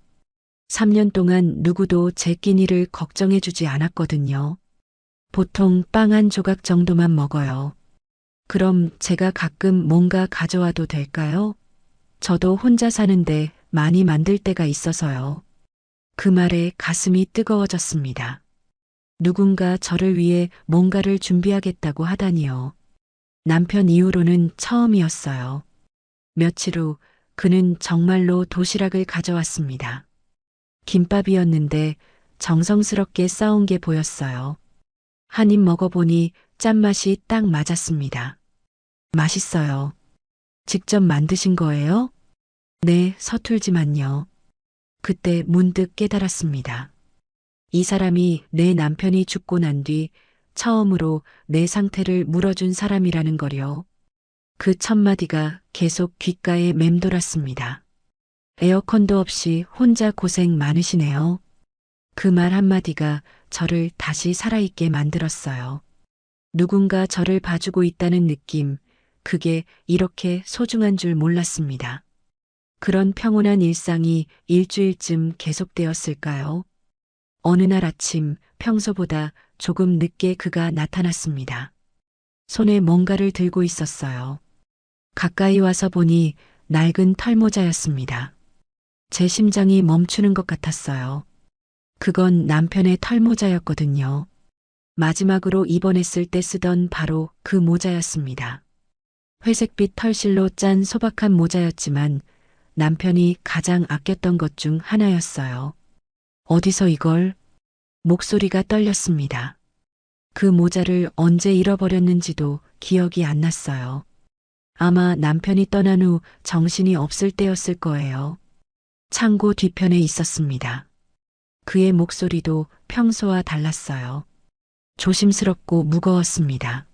3년 동안 누구도 제 끼니를 걱정해주지 않았거든요. 보통 빵 한 조각 정도만 먹어요. 그럼 제가 가끔 뭔가 가져와도 될까요? 저도 혼자 사는데 많이 만들 때가 있어서요. 그 말에 가슴이 뜨거워졌습니다. 누군가 저를 위해 뭔가를 준비하겠다고 하다니요. 남편 이후로는 처음이었어요. 며칠 후 그는 정말로 도시락을 가져왔습니다. 김밥이었는데 정성스럽게 싸온 게 보였어요. 한 입 먹어보니 짠맛이 딱 맞았습니다. 맛있어요. 직접 만드신 거예요? 네, 서툴지만요. 그때 문득 깨달았습니다. 이 사람이 내 남편이 죽고 난 뒤 처음으로 내 상태를 물어준 사람이라는 거요. 그 첫마디가 계속 귓가에 맴돌았습니다. 에어컨도 없이 혼자 고생 많으시네요. 그 말 한마디가 저를 다시 살아있게 만들었어요. 누군가 저를 봐주고 있다는 느낌, 그게 이렇게 소중한 줄 몰랐습니다. 그런 평온한 일상이 일주일쯤 계속되었을까요? 어느 날 아침 평소보다 조금 늦게 그가 나타났습니다. 손에 뭔가를 들고 있었어요. 가까이 와서 보니 낡은 털모자였습니다. 제 심장이 멈추는 것 같았어요. 그건 남편의 털모자였거든요. 마지막으로 입원했을 때 쓰던 바로 그 모자였습니다. 회색빛 털실로 짠 소박한 모자였지만 남편이 가장 아꼈던 것 중 하나였어요. 어디서 이걸? 목소리가 떨렸습니다. 그 모자를 언제 잃어버렸는지도 기억이 안 났어요. 아마 남편이 떠난 후 정신이 없을 때였을 거예요. 창고 뒤편에 있었습니다. 그의 목소리도 평소와 달랐어요. 조심스럽고 무거웠습니다.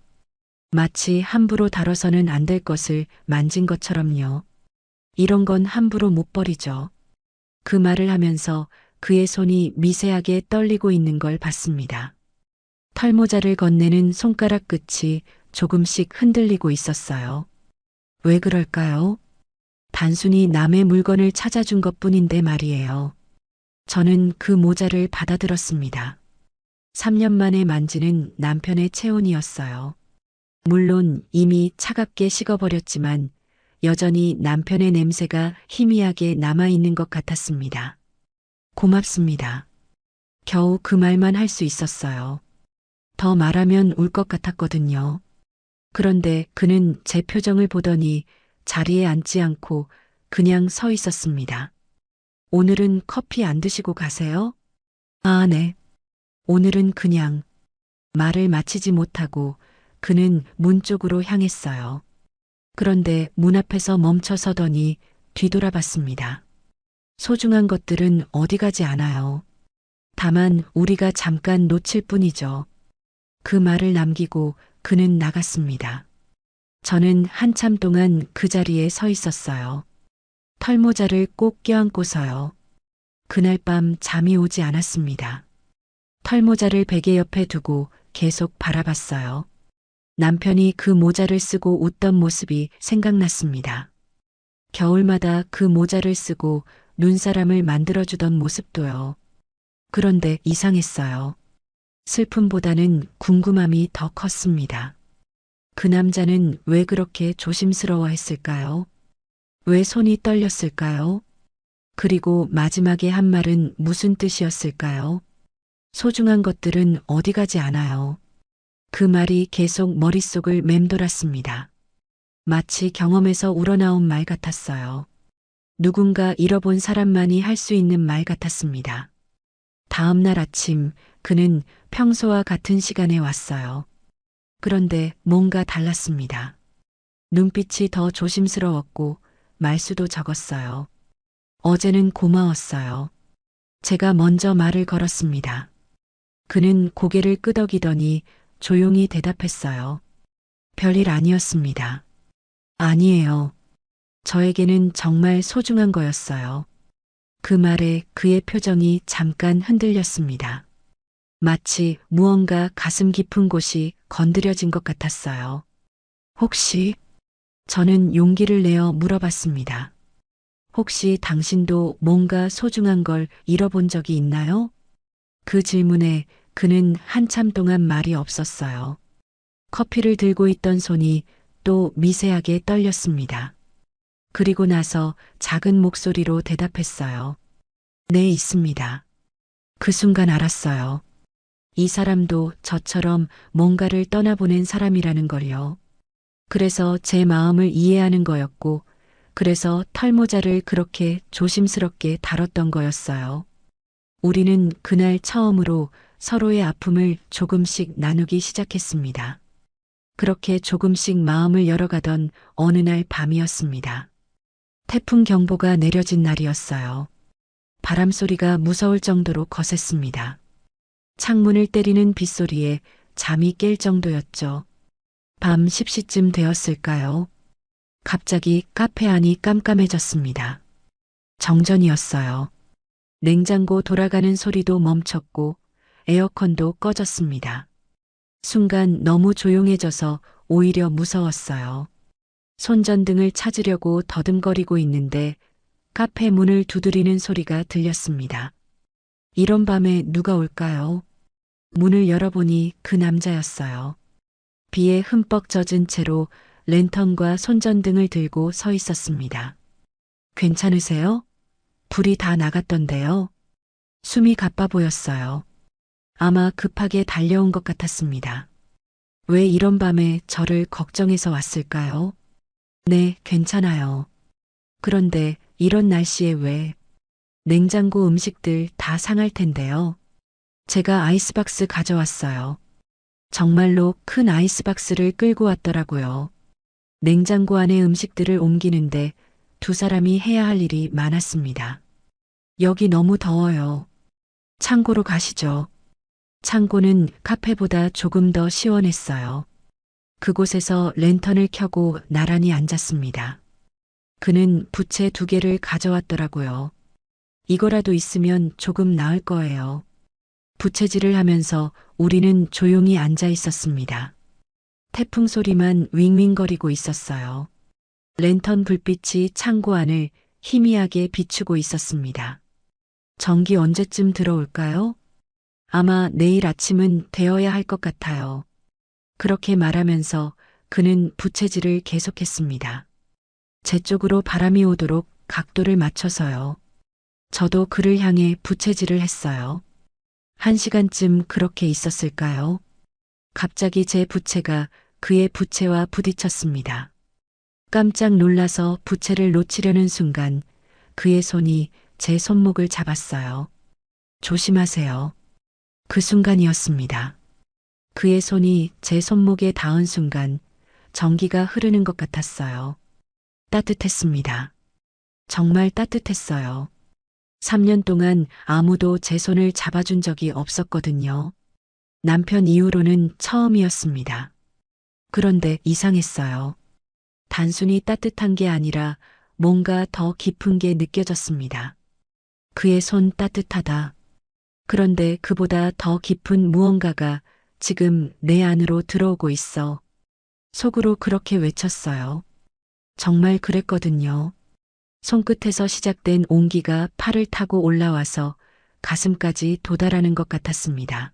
마치 함부로 다뤄서는 안 될 것을 만진 것처럼요. 이런 건 함부로 못 버리죠. 그 말을 하면서 그의 손이 미세하게 떨리고 있는 걸 봤습니다. 털모자를 건네는 손가락 끝이 조금씩 흔들리고 있었어요. 왜 그럴까요? 단순히 남의 물건을 찾아준 것뿐인데 말이에요. 저는 그 모자를 받아들었습니다. 3년 만에 만지는 남편의 체온이었어요. 물론 이미 차갑게 식어버렸지만 여전히 남편의 냄새가 희미하게 남아있는 것 같았습니다. 고맙습니다. 겨우 그 말만 할 수 있었어요. 더 말하면 울 것 같았거든요. 그런데 그는 제 표정을 보더니 자리에 앉지 않고 그냥 서 있었습니다. 오늘은 커피 안 드시고 가세요? 아, 네. 오늘은 그냥 말을 마치지 못하고 그는 문 쪽으로 향했어요. 그런데 문 앞에서 멈춰 서더니 뒤돌아봤습니다. 소중한 것들은 어디 가지 않아요. 다만 우리가 잠깐 놓칠 뿐이죠. 그 말을 남기고 그는 나갔습니다. 저는 한참 동안 그 자리에 서 있었어요. 털모자를 꼭 껴안고서요. 그날 밤 잠이 오지 않았습니다. 털모자를 베개 옆에 두고 계속 바라봤어요. 남편이 그 모자를 쓰고 웃던 모습이 생각났습니다. 겨울마다 그 모자를 쓰고 눈사람을 만들어주던 모습도요. 그런데 이상했어요. 슬픔보다는 궁금함이 더 컸습니다. 그 남자는 왜 그렇게 조심스러워 했을까요? 왜 손이 떨렸을까요? 그리고 마지막에 한 말은 무슨 뜻이었을까요? 소중한 것들은 어디 가지 않아요. 그 말이 계속 머릿속을 맴돌았습니다. 마치 경험에서 우러나온 말 같았어요. 누군가 잃어본 사람만이 할 수 있는 말 같았습니다. 다음 날 아침 그는 평소와 같은 시간에 왔어요. 그런데 뭔가 달랐습니다. 눈빛이 더 조심스러웠고 말수도 적었어요. 어제는 고마웠어요. 제가 먼저 말을 걸었습니다. 그는 고개를 끄덕이더니 조용히 대답했어요. 별일 아니었습니다. 아니에요. 저에게는 정말 소중한 거였어요. 그 말에 그의 표정이 잠깐 흔들렸습니다. 마치 무언가 가슴 깊은 곳이 건드려진 것 같았어요. 혹시 저는 용기를 내어 물어봤습니다. 혹시 당신도 뭔가 소중한 걸 잃어본 적이 있나요? 그 질문에 그는 한참 동안 말이 없었어요. 커피를 들고 있던 손이 또 미세하게 떨렸습니다. 그리고 나서 작은 목소리로 대답했어요. 네, 있습니다. 그 순간 알았어요. 이 사람도 저처럼 뭔가를 떠나보낸 사람이라는 걸요. 그래서 제 마음을 이해하는 거였고, 그래서 털모자를 그렇게 조심스럽게 다뤘던 거였어요. 우리는 그날 처음으로 서로의 아픔을 조금씩 나누기 시작했습니다. 그렇게 조금씩 마음을 열어가던 어느 날 밤이었습니다. 태풍 경보가 내려진 날이었어요. 바람 소리가 무서울 정도로 거셌습니다. 창문을 때리는 빗소리에 잠이 깰 정도였죠. 밤 10시쯤 되었을까요? 갑자기 카페 안이 깜깜해졌습니다. 정전이었어요. 냉장고 돌아가는 소리도 멈췄고 에어컨도 꺼졌습니다. 순간 너무 조용해져서 오히려 무서웠어요. 손전등을 찾으려고 더듬거리고 있는데 카페 문을 두드리는 소리가 들렸습니다. 이런 밤에 누가 올까요? 문을 열어보니 그 남자였어요. 비에 흠뻑 젖은 채로 랜턴과 손전등을 들고 서 있었습니다. 괜찮으세요? 불이 다 나갔던데요. 숨이 가빠 보였어요. 아마 급하게 달려온 것 같았습니다. 왜 이런 밤에 저를 걱정해서 왔을까요? 네, 괜찮아요. 그런데 이런 날씨에 왜? 냉장고 음식들 다 상할 텐데요. 제가 아이스박스 가져왔어요. 정말로 큰 아이스박스를 끌고 왔더라고요. 냉장고 안에 음식들을 옮기는데 두 사람이 해야 할 일이 많았습니다. 여기 너무 더워요. 창고로 가시죠. 창고는 카페보다 조금 더 시원했어요. 그곳에서 랜턴을 켜고 나란히 앉았습니다. 그는 부채 2개를 가져왔더라고요. 이거라도 있으면 조금 나을 거예요. 부채질을 하면서 우리는 조용히 앉아 있었습니다. 태풍 소리만 윙윙거리고 있었어요. 랜턴 불빛이 창고 안을 희미하게 비추고 있었습니다. 전기 언제쯤 들어올까요? 아마 내일 아침은 되어야 할 것 같아요. 그렇게 말하면서 그는 부채질을 계속했습니다. 제 쪽으로 바람이 오도록 각도를 맞춰서요. 저도 그를 향해 부채질을 했어요. 1시간쯤 그렇게 있었을까요? 갑자기 제 부채가 그의 부채와 부딪혔습니다. 깜짝 놀라서 부채를 놓치려는 순간 그의 손이 제 손목을 잡았어요. 조심하세요. 그 순간이었습니다. 그의 손이 제 손목에 닿은 순간 전기가 흐르는 것 같았어요. 따뜻했습니다. 정말 따뜻했어요. 3년 동안 아무도 제 손을 잡아준 적이 없었거든요. 남편 이후로는 처음이었습니다. 그런데 이상했어요. 단순히 따뜻한 게 아니라 뭔가 더 깊은 게 느껴졌습니다. 그의 손 따뜻하다. 그런데 그보다 더 깊은 무언가가 지금 내 안으로 들어오고 있어. 속으로 그렇게 외쳤어요. 정말 그랬거든요. 손끝에서 시작된 온기가 팔을 타고 올라와서 가슴까지 도달하는 것 같았습니다.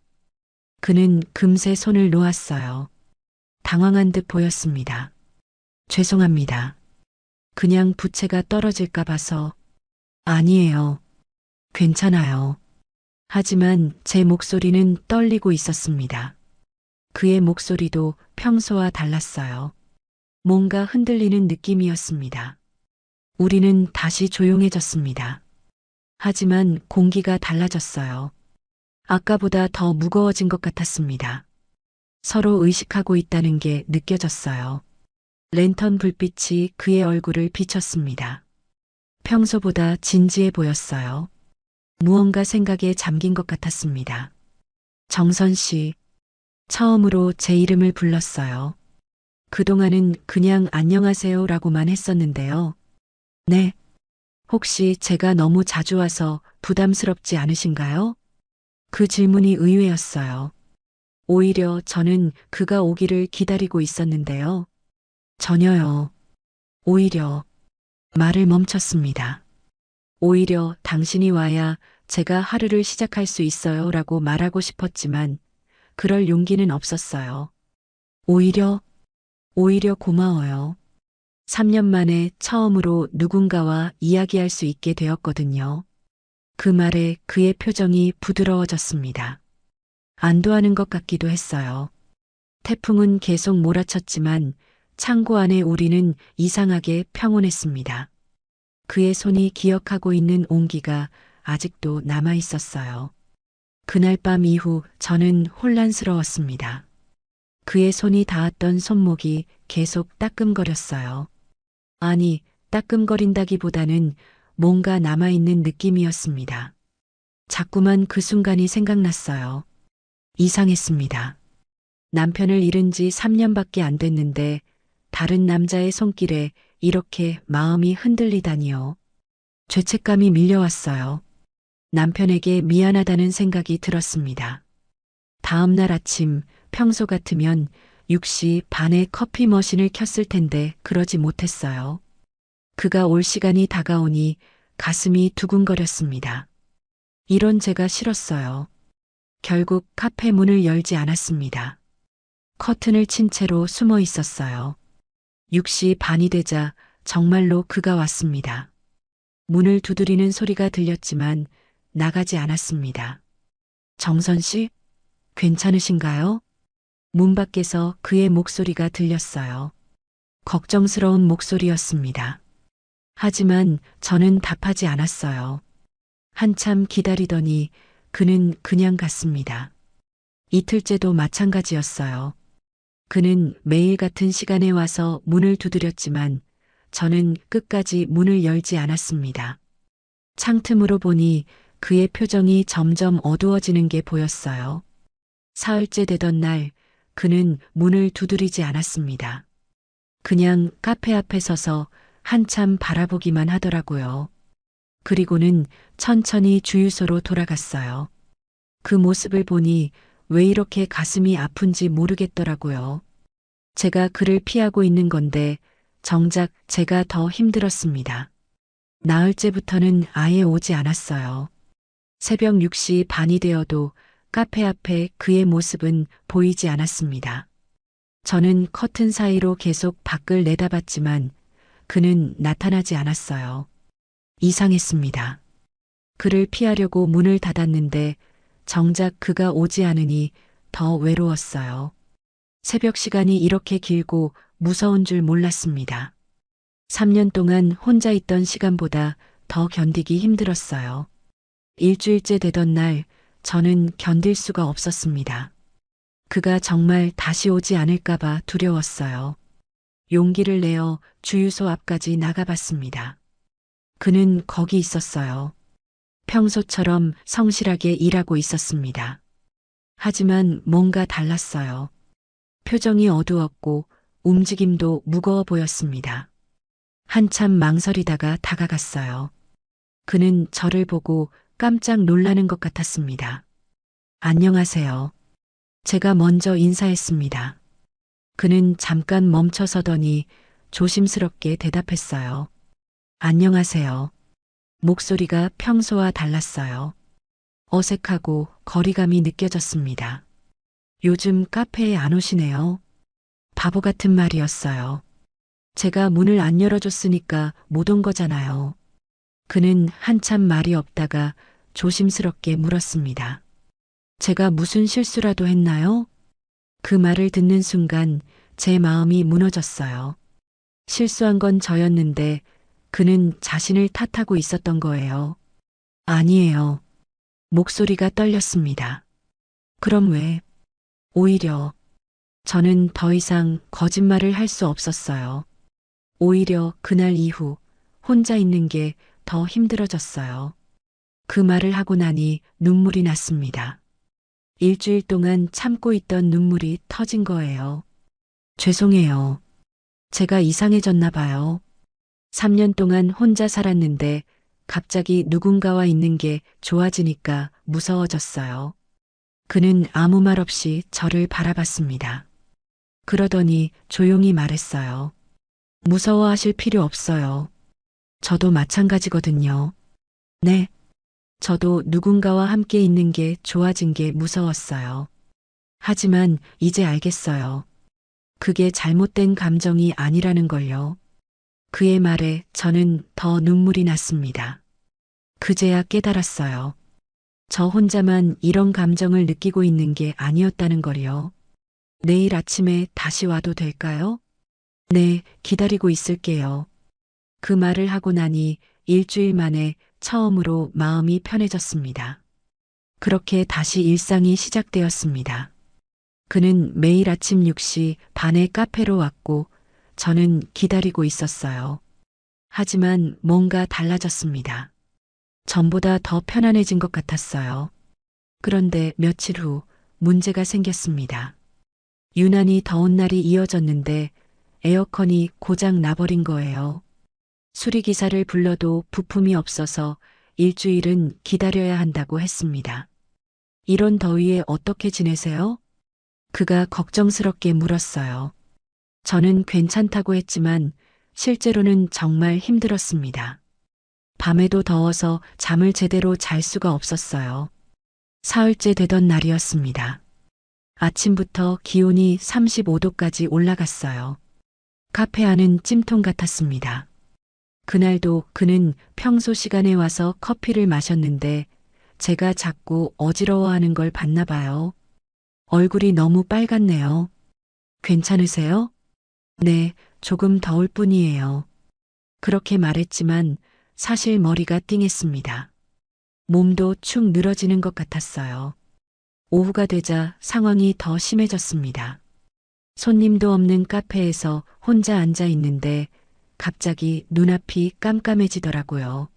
그는 금세 손을 놓았어요. 당황한 듯 보였습니다. 죄송합니다. 그냥 부채가 떨어질까 봐서. 아니에요. 괜찮아요. 하지만 제 목소리는 떨리고 있었습니다. 그의 목소리도 평소와 달랐어요. 뭔가 흔들리는 느낌이었습니다. 우리는 다시 조용해졌습니다. 하지만 공기가 달라졌어요. 아까보다 더 무거워진 것 같았습니다. 서로 의식하고 있다는 게 느껴졌어요. 랜턴 불빛이 그의 얼굴을 비쳤습니다. 평소보다 진지해 보였어요. 무언가 생각에 잠긴 것 같았습니다. 정선 씨, 처음으로 제 이름을 불렀어요. 그동안은 그냥 안녕하세요라고만 했었는데요. 네. 혹시 제가 너무 자주 와서 부담스럽지 않으신가요? 그 질문이 의외였어요. 오히려 저는 그가 오기를 기다리고 있었는데요. 전혀요. 오히려 말을 멈췄습니다. 오히려 당신이 와야 제가 하루를 시작할 수 있어요 라고 말하고 싶었지만 그럴 용기는 없었어요. 오히려 고마워요. 3년 만에 처음으로 누군가와 이야기할 수 있게 되었거든요. 그 말에 그의 표정이 부드러워졌습니다. 안도하는 것 같기도 했어요. 태풍은 계속 몰아쳤지만 창고 안에 우리는 이상하게 평온했습니다. 그의 손이 기억하고 있는 온기가 아직도 남아 있었어요. 그날 밤 이후 저는 혼란스러웠습니다. 그의 손이 닿았던 손목이 계속 따끔거렸어요. 아니, 따끔거린다기보다는 뭔가 남아있는 느낌이었습니다. 자꾸만 그 순간이 생각났어요. 이상했습니다. 남편을 잃은 지 3년밖에 안 됐는데 다른 남자의 손길에 이렇게 마음이 흔들리다니요. 죄책감이 밀려왔어요. 남편에게 미안하다는 생각이 들었습니다. 다음 날 아침 평소 같으면 6시 반에 커피 머신을 켰을 텐데 그러지 못했어요. 그가 올 시간이 다가오니 가슴이 두근거렸습니다. 이런 제가 싫었어요. 결국 카페 문을 열지 않았습니다. 커튼을 친 채로 숨어 있었어요. 6시 반이 되자 정말로 그가 왔습니다. 문을 두드리는 소리가 들렸지만 나가지 않았습니다. 정선 씨, 괜찮으신가요? 문 밖에서 그의 목소리가 들렸어요. 걱정스러운 목소리였습니다. 하지만 저는 답하지 않았어요. 한참 기다리더니 그는 그냥 갔습니다. 이틀째도 마찬가지였어요. 그는 매일 같은 시간에 와서 문을 두드렸지만 저는 끝까지 문을 열지 않았습니다. 창틈으로 보니 그의 표정이 점점 어두워지는 게 보였어요. 사흘째 되던 날 그는 문을 두드리지 않았습니다. 그냥 카페 앞에 서서 한참 바라보기만 하더라고요. 그리고는 천천히 주유소로 돌아갔어요. 그 모습을 보니 왜 이렇게 가슴이 아픈지 모르겠더라고요. 제가 그를 피하고 있는 건데 정작 제가 더 힘들었습니다. 나흘째부터는 아예 오지 않았어요. 새벽 6시 반이 되어도 카페 앞에 그의 모습은 보이지 않았습니다. 저는 커튼 사이로 계속 밖을 내다봤지만 그는 나타나지 않았어요. 이상했습니다. 그를 피하려고 문을 닫았는데 정작 그가 오지 않으니 더 외로웠어요. 새벽 시간이 이렇게 길고 무서운 줄 몰랐습니다. 3년 동안 혼자 있던 시간보다 더 견디기 힘들었어요. 일주일째 되던 날 저는 견딜 수가 없었습니다. 그가 정말 다시 오지 않을까봐 두려웠어요. 용기를 내어 주유소 앞까지 나가봤습니다. 그는 거기 있었어요. 평소처럼 성실하게 일하고 있었습니다. 하지만 뭔가 달랐어요. 표정이 어두웠고 움직임도 무거워 보였습니다. 한참 망설이다가 다가갔어요. 그는 저를 보고 깜짝 놀라는 것 같았습니다. 안녕하세요. 제가 먼저 인사했습니다. 그는 잠깐 멈춰서더니 조심스럽게 대답했어요. 안녕하세요. 목소리가 평소와 달랐어요. 어색하고 거리감이 느껴졌습니다. 요즘 카페에 안 오시네요. 바보 같은 말이었어요. 제가 문을 안 열어줬으니까 못 온 거잖아요. 그는 한참 말이 없다가 조심스럽게 물었습니다. 제가 무슨 실수라도 했나요? 그 말을 듣는 순간 제 마음이 무너졌어요. 실수한 건 저였는데 그는 자신을 탓하고 있었던 거예요. 아니에요. 목소리가 떨렸습니다. 그럼 왜? 오히려 저는 더 이상 거짓말을 할 수 없었어요. 오히려 그날 이후 혼자 있는 게 더 힘들어졌어요. 그 말을 하고 나니 눈물이 났습니다. 일주일 동안 참고 있던 눈물이 터진 거예요. 죄송해요. 제가 이상해졌나 봐요. 3년 동안 혼자 살았는데 갑자기 누군가와 있는 게 좋아지니까 무서워졌어요. 그는 아무 말 없이 저를 바라봤습니다. 그러더니 조용히 말했어요. 무서워하실 필요 없어요. 저도 마찬가지거든요. 네. 저도 누군가와 함께 있는 게 좋아진 게 무서웠어요. 하지만 이제 알겠어요. 그게 잘못된 감정이 아니라는 걸요. 그의 말에 저는 더 눈물이 났습니다. 그제야 깨달았어요. 저 혼자만 이런 감정을 느끼고 있는 게 아니었다는 걸요. 내일 아침에 다시 와도 될까요? 네, 기다리고 있을게요. 그 말을 하고 나니 일주일 만에 처음으로 마음이 편해졌습니다. 그렇게 다시 일상이 시작되었습니다. 그는 매일 아침 6시 반에 카페로 왔고 저는 기다리고 있었어요. 하지만 뭔가 달라졌습니다. 전보다 더 편안해진 것 같았어요. 그런데 며칠 후 문제가 생겼습니다. 유난히 더운 날이 이어졌는데 에어컨이 고장 나버린 거예요. 수리기사를 불러도 부품이 없어서 일주일은 기다려야 한다고 했습니다. 이런 더위에 어떻게 지내세요? 그가 걱정스럽게 물었어요. 저는 괜찮다고 했지만 실제로는 정말 힘들었습니다. 밤에도 더워서 잠을 제대로 잘 수가 없었어요. 사흘째 되던 날이었습니다. 아침부터 기온이 35도까지 올라갔어요. 카페 안은 찜통 같았습니다. 그날도 그는 평소 시간에 와서 커피를 마셨는데 제가 자꾸 어지러워하는 걸 봤나 봐요. 얼굴이 너무 빨갛네요. 괜찮으세요? 네, 조금 더울 뿐이에요. 그렇게 말했지만 사실 머리가 띵했습니다. 몸도 축 늘어지는 것 같았어요. 오후가 되자 상황이 더 심해졌습니다. 손님도 없는 카페에서 혼자 앉아 있는데 갑자기 눈앞이 깜깜해지더라고요.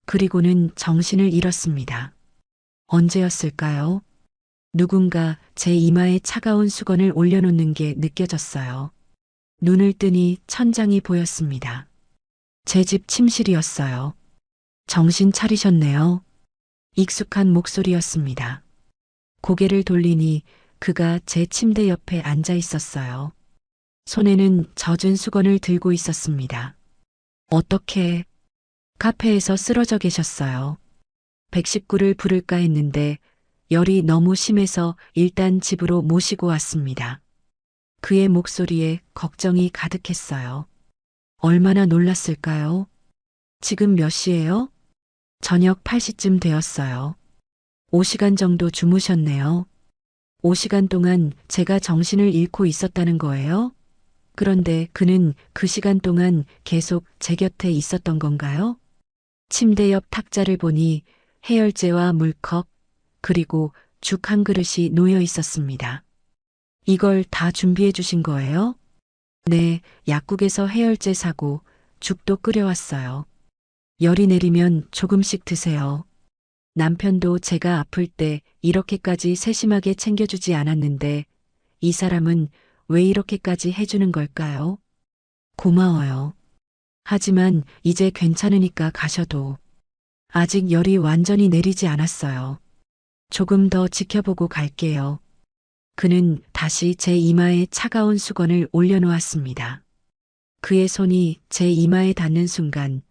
그리고는 정신을 잃었습니다. 언제였을까요? 누군가 제 이마에 차가운 수건을 올려놓는 게 느껴졌어요. 눈을 뜨니 천장이 보였습니다. 제 집 침실이었어요. 정신 차리셨네요. 익숙한 목소리였습니다. 고개를 돌리니 그가 제 침대 옆에 앉아 있었어요. 손에는 젖은 수건을 들고 있었습니다. 어떻게 카페에서 쓰러져 계셨어요. 119를 부를까 했는데 열이 너무 심해서 일단 집으로 모시고 왔습니다. 그의 목소리에 걱정이 가득했어요. 얼마나 놀랐을까요? 지금 몇 시예요? 저녁 8시쯤 되었어요. 5시간 정도 주무셨네요. 5시간 동안 제가 정신을 잃고 있었다는 거예요? 그런데 그는 그 시간 동안 계속 제 곁에 있었던 건가요? 침대 옆 탁자를 보니 해열제와 물컵, 그리고 죽 한 그릇이 놓여 있었습니다. 이걸 다 준비해 주신 거예요? 네, 약국에서 해열제 사고 죽도 끓여왔어요. 열이 내리면 조금씩 드세요. 남편도 제가 아플 때 이렇게까지 세심하게 챙겨주지 않았는데 이 사람은 왜 이렇게까지 해주는 걸까요? 고마워요. 하지만 이제 괜찮으니까 가셔도 아직 열이 완전히 내리지 않았어요. 조금 더 지켜보고 갈게요. 그는 다시 제 이마에 차가운 수건을 올려놓았습니다. 그의 손이 제 이마에 닿는 순간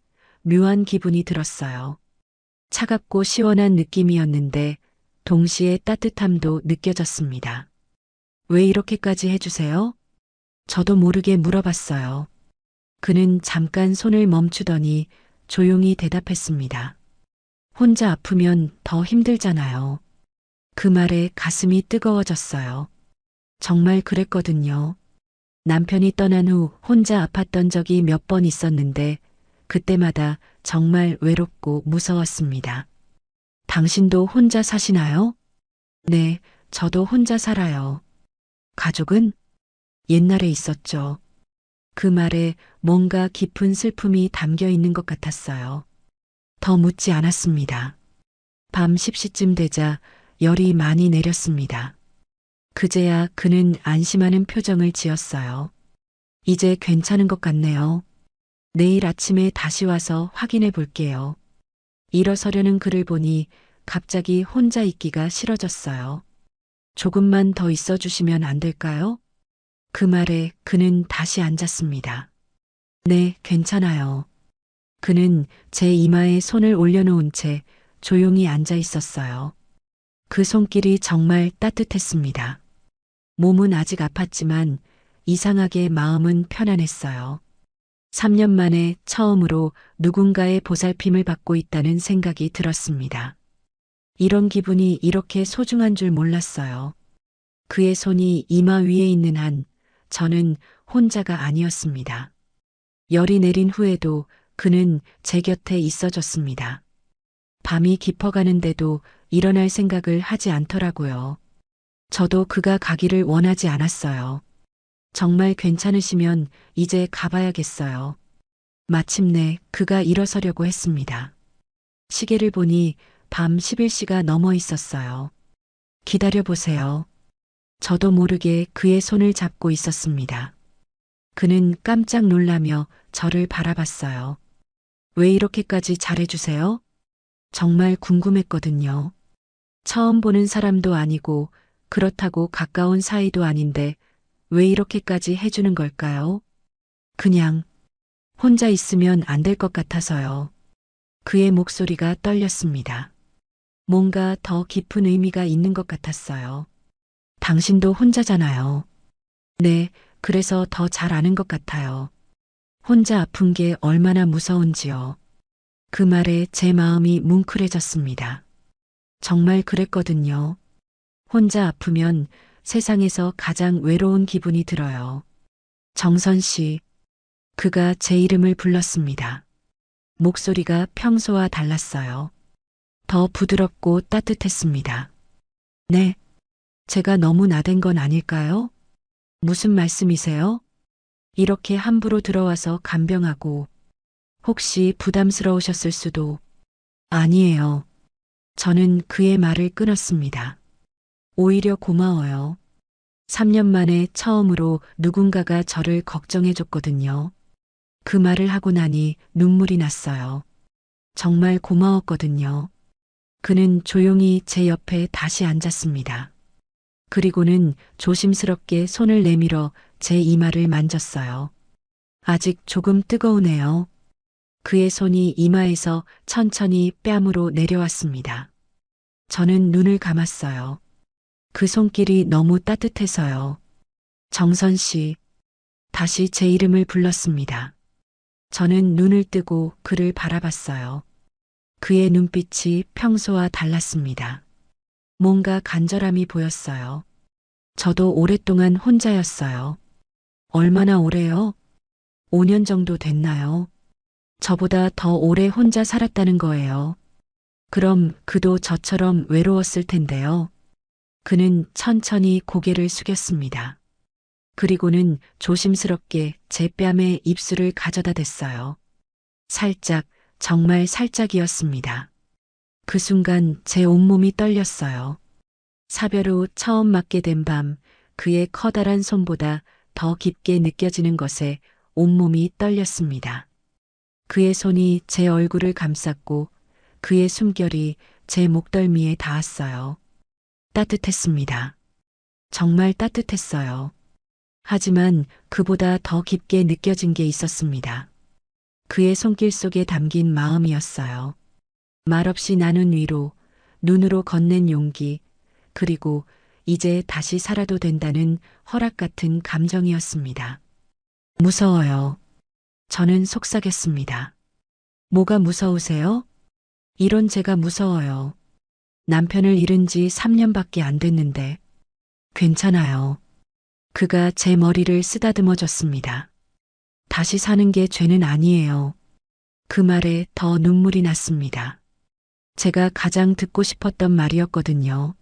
묘한 기분이 들었어요. 차갑고 시원한 느낌이었는데 동시에 따뜻함도 느껴졌습니다. 왜 이렇게까지 해주세요? 저도 모르게 물어봤어요. 그는 잠깐 손을 멈추더니 조용히 대답했습니다. 혼자 아프면 더 힘들잖아요. 그 말에 가슴이 뜨거워졌어요. 정말 그랬거든요. 남편이 떠난 후 혼자 아팠던 적이 몇 번 있었는데 그때마다 정말 외롭고 무서웠습니다. 당신도 혼자 사시나요? 네, 저도 혼자 살아요. 가족은? 옛날에 있었죠. 그 말에 뭔가 깊은 슬픔이 담겨 있는 것 같았어요. 더 묻지 않았습니다. 밤 10시쯤 되자 열이 많이 내렸습니다. 그제야 그는 안심하는 표정을 지었어요. 이제 괜찮은 것 같네요. 내일 아침에 다시 와서 확인해 볼게요. 일어서려는 그를 보니 갑자기 혼자 있기가 싫어졌어요. 조금만 더 있어 주시면 안 될까요? 그 말에 그는 다시 앉았습니다. 네, 괜찮아요. 그는 제 이마에 손을 올려놓은 채 조용히 앉아 있었어요. 그 손길이 정말 따뜻했습니다. 몸은 아직 아팠지만 이상하게 마음은 편안했어요. 3년 만에 처음으로 누군가의 보살핌을 받고 있다는 생각이 들었습니다. 이런 기분이 이렇게 소중한 줄 몰랐어요. 그의 손이 이마 위에 있는 한 저는 혼자가 아니었습니다. 열이 내린 후에도 그는 제 곁에 있어줬습니다. 밤이 깊어가는데도 일어날 생각을 하지 않더라고요. 저도 그가 가기를 원하지 않았어요. 정말 괜찮으시면 이제 가봐야겠어요. 마침내 그가 일어서려고 했습니다. 시계를 보니 밤 11시가 넘어 있었어요. 기다려보세요. 저도 모르게 그의 손을 잡고 있었습니다. 그는 깜짝 놀라며 저를 바라봤어요. 왜 이렇게까지 잘해주세요? 정말 궁금했거든요. 처음 보는 사람도 아니고 그렇다고 가까운 사이도 아닌데 왜 이렇게까지 해주는 걸까요? 그냥 혼자 있으면 안 될 것 같아서요. 그의 목소리가 떨렸습니다. 뭔가 더 깊은 의미가 있는 것 같았어요. 당신도 혼자잖아요. 네, 그래서 더 잘 아는 것 같아요. 혼자 아픈 게 얼마나 무서운지요. 그 말에 제 마음이 뭉클해졌습니다. 정말 그랬거든요. 혼자 아프면 세상에서 가장 외로운 기분이 들어요. 정선 씨, 그가 제 이름을 불렀습니다. 목소리가 평소와 달랐어요. 더 부드럽고 따뜻했습니다. 네, 제가 너무 나댄 건 아닐까요? 무슨 말씀이세요? 이렇게 함부로 들어와서 간병하고 혹시 부담스러우셨을 수도. 아니에요. 저는 그의 말을 끊었습니다. 오히려 고마워요. 3년 만에 처음으로 누군가가 저를 걱정해 줬거든요. 그 말을 하고 나니 눈물이 났어요. 정말 고마웠거든요. 그는 조용히 제 옆에 다시 앉았습니다. 그리고는 조심스럽게 손을 내밀어 제 이마를 만졌어요. 아직 조금 뜨거우네요. 그의 손이 이마에서 천천히 뺨으로 내려왔습니다. 저는 눈을 감았어요. 그 손길이 너무 따뜻해서요. 정선 씨, 다시 제 이름을 불렀습니다. 저는 눈을 뜨고 그를 바라봤어요. 그의 눈빛이 평소와 달랐습니다. 뭔가 간절함이 보였어요. 저도 오랫동안 혼자였어요. 얼마나 오래요? 5년 정도 됐나요? 저보다 더 오래 혼자 살았다는 거예요. 그럼 그도 저처럼 외로웠을 텐데요. 그는 천천히 고개를 숙였습니다. 그리고는 조심스럽게 제 뺨에 입술을 가져다 댔어요. 살짝, 정말 살짝이었습니다. 그 순간 제 온몸이 떨렸어요. 사별 후 처음 맞게 된 밤, 그의 커다란 손보다 더 깊게 느껴지는 것에 온몸이 떨렸습니다. 그의 손이 제 얼굴을 감쌌고 그의 숨결이 제 목덜미에 닿았어요. 따뜻했습니다. 정말 따뜻했어요. 하지만 그보다 더 깊게 느껴진 게 있었습니다. 그의 손길 속에 담긴 마음이었어요. 말없이 나눈 위로, 눈으로 건넨 용기, 그리고 이제 다시 살아도 된다는 허락 같은 감정이었습니다. 무서워요. 저는 속삭였습니다. 뭐가 무서우세요? 이런 제가 무서워요. 남편을 잃은 지 3년밖에 안 됐는데. 괜찮아요. 그가 제 머리를 쓰다듬어 줬습니다. 다시 사는 게 죄는 아니에요. 그 말에 더 눈물이 났습니다. 제가 가장 듣고 싶었던 말이었거든요.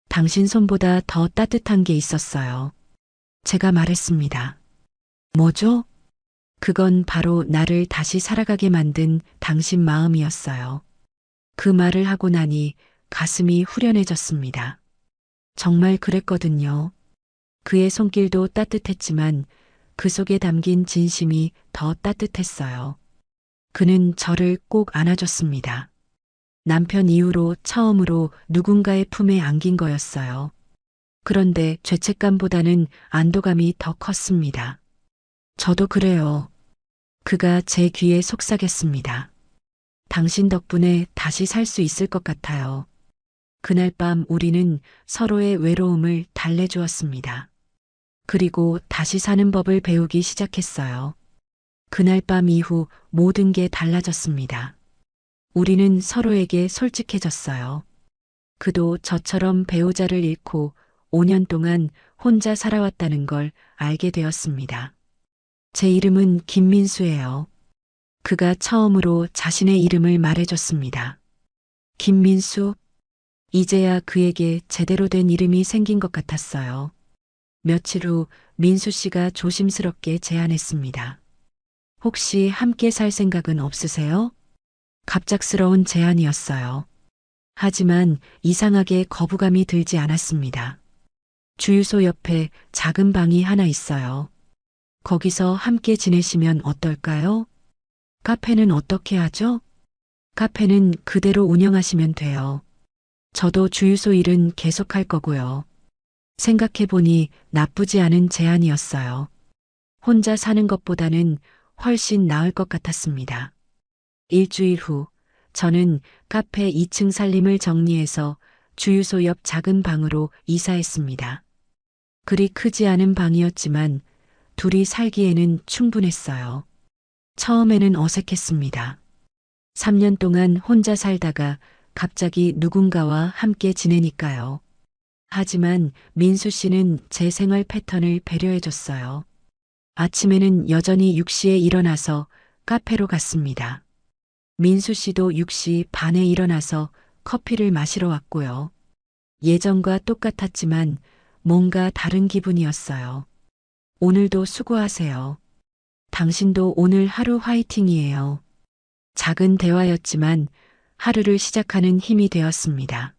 당신 손보다 더 따뜻한 게 있었어요. 제가 말했습니다. 뭐죠? 그건 바로 나를 다시 살아가게 만든 당신 마음이었어요. 그 말을 하고 나니 가슴이 후련해졌습니다. 정말 그랬거든요. 그의 손길도 따뜻했지만 그 속에 담긴 진심이 더 따뜻했어요. 그는 저를 꼭 안아줬습니다. 남편 이후로 처음으로 누군가의 품에 안긴 거였어요. 그런데 죄책감보다는 안도감이 더 컸습니다. 저도 그래요. 그가 제 귀에 속삭였습니다. 당신 덕분에 다시 살 수 있을 것 같아요. 그날 밤 우리는 서로의 외로움을 달래주었습니다. 그리고 다시 사는 법을 배우기 시작했어요. 그날 밤 이후 모든 게 달라졌습니다. 우리는 서로에게 솔직해졌어요. 그도 저처럼 배우자를 잃고 5년 동안 혼자 살아왔다는 걸 알게 되었습니다. 제 이름은 김민수예요. 그가 처음으로 자신의 이름을 말해줬습니다. 김민수? 이제야 그에게 제대로 된 이름이 생긴 것 같았어요. 며칠 후 민수 씨가 조심스럽게 제안했습니다. 혹시 함께 살 생각은 없으세요? 갑작스러운 제안이었어요. 하지만 이상하게 거부감이 들지 않았습니다. 주유소 옆에 작은 방이 하나 있어요. 거기서 함께 지내시면 어떨까요? 카페는 어떻게 하죠? 카페는 그대로 운영하시면 돼요. 저도 주유소 일은 계속할 거고요. 생각해보니 나쁘지 않은 제안이었어요. 혼자 사는 것보다는 훨씬 나을 것 같았습니다. 일주일 후, 저는 카페 2층 살림을 정리해서 주유소 옆 작은 방으로 이사했습니다. 그리 크지 않은 방이었지만 둘이 살기에는 충분했어요. 처음에는 어색했습니다. 3년 동안 혼자 살다가 갑자기 누군가와 함께 지내니까요. 하지만 민수 씨는 제 생활 패턴을 배려해줬어요. 아침에는 여전히 6시에 일어나서 카페로 갔습니다. 민수 씨도 6시 반에 일어나서 커피를 마시러 왔고요. 예전과 똑같았지만 뭔가 다른 기분이었어요. 오늘도 수고하세요. 당신도 오늘 하루 화이팅이에요. 작은 대화였지만 하루를 시작하는 힘이 되었습니다.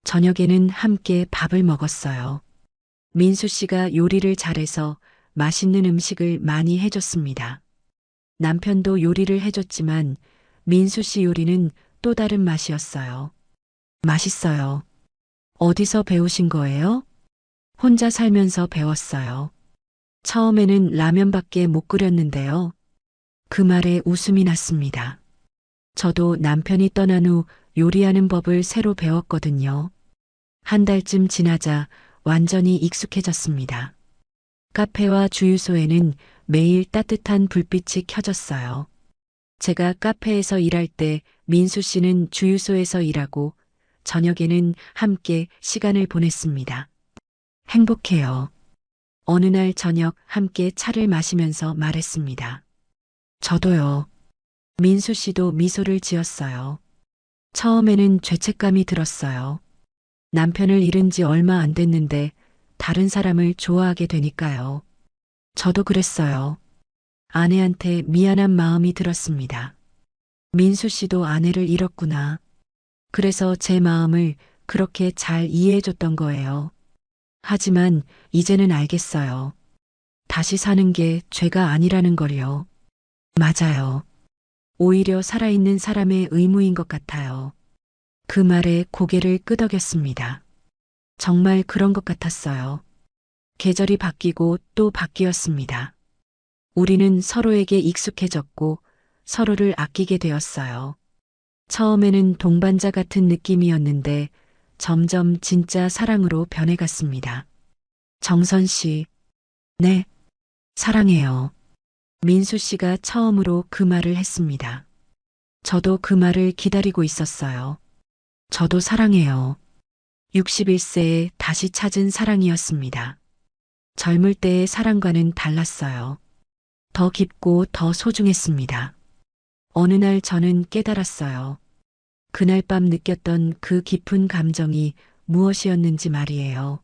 저녁에는 함께 밥을 먹었어요. 민수 씨가 요리를 잘해서 맛있는 음식을 많이 해줬습니다. 남편도 요리를 해줬지만 민수 씨 요리는 또 다른 맛이었어요. 맛있어요. 어디서 배우신 거예요? 혼자 살면서 배웠어요. 처음에는 라면밖에 못 끓였는데요. 그 말에 웃음이 났습니다. 저도 남편이 떠난 후 요리하는 법을 새로 배웠거든요. 한 달쯤 지나자 완전히 익숙해졌습니다. 카페와 주유소에는 매일 따뜻한 불빛이 켜졌어요. 제가 카페에서 일할 때 민수 씨는 주유소에서 일하고 저녁에는 함께 시간을 보냈습니다. 행복해요. 어느 날 저녁 함께 차를 마시면서 말했습니다. 저도요. 민수 씨도 미소를 지었어요. 처음에는 죄책감이 들었어요. 남편을 잃은 지 얼마 안 됐는데 다른 사람을 좋아하게 되니까요. 저도 그랬어요. 아내한테 미안한 마음이 들었습니다. 민수 씨도 아내를 잃었구나. 그래서 제 마음을 그렇게 잘 이해해줬던 거예요. 하지만 이제는 알겠어요. 다시 사는 게 죄가 아니라는 걸요. 맞아요. 오히려 살아있는 사람의 의무인 것 같아요. 그 말에 고개를 끄덕였습니다. 정말 그런 것 같았어요. 계절이 바뀌고 또 바뀌었습니다. 우리는 서로에게 익숙해졌고 서로를 아끼게 되었어요. 처음에는 동반자 같은 느낌이었는데 점점 진짜 사랑으로 변해갔습니다. 정선 씨, 네, 사랑해요. 민수 씨가 처음으로 그 말을 했습니다. 저도 그 말을 기다리고 있었어요. 저도 사랑해요. 61세에 다시 찾은 사랑이었습니다. 젊을 때의 사랑과는 달랐어요. 더 깊고 더 소중했습니다. 어느 날 저는 깨달았어요. 그날 밤 느꼈던 그 깊은 감정이 무엇이었는지 말이에요.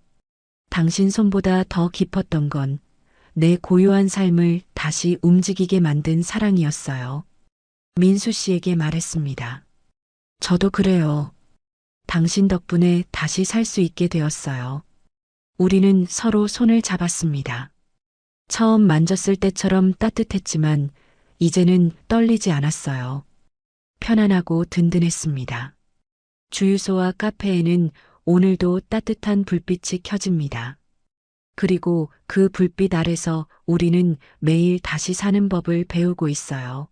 당신 손보다 더 깊었던 건 내 고요한 삶을 다시 움직이게 만든 사랑이었어요. 민수 씨에게 말했습니다. 저도 그래요. 당신 덕분에 다시 살 수 있게 되었어요. 우리는 서로 손을 잡았습니다. 처음 만졌을 때처럼 따뜻했지만 이제는 떨리지 않았어요. 편안하고 든든했습니다. 주유소와 카페에는 오늘도 따뜻한 불빛이 켜집니다. 그리고 그 불빛 아래서 우리는 매일 다시 사는 법을 배우고 있어요.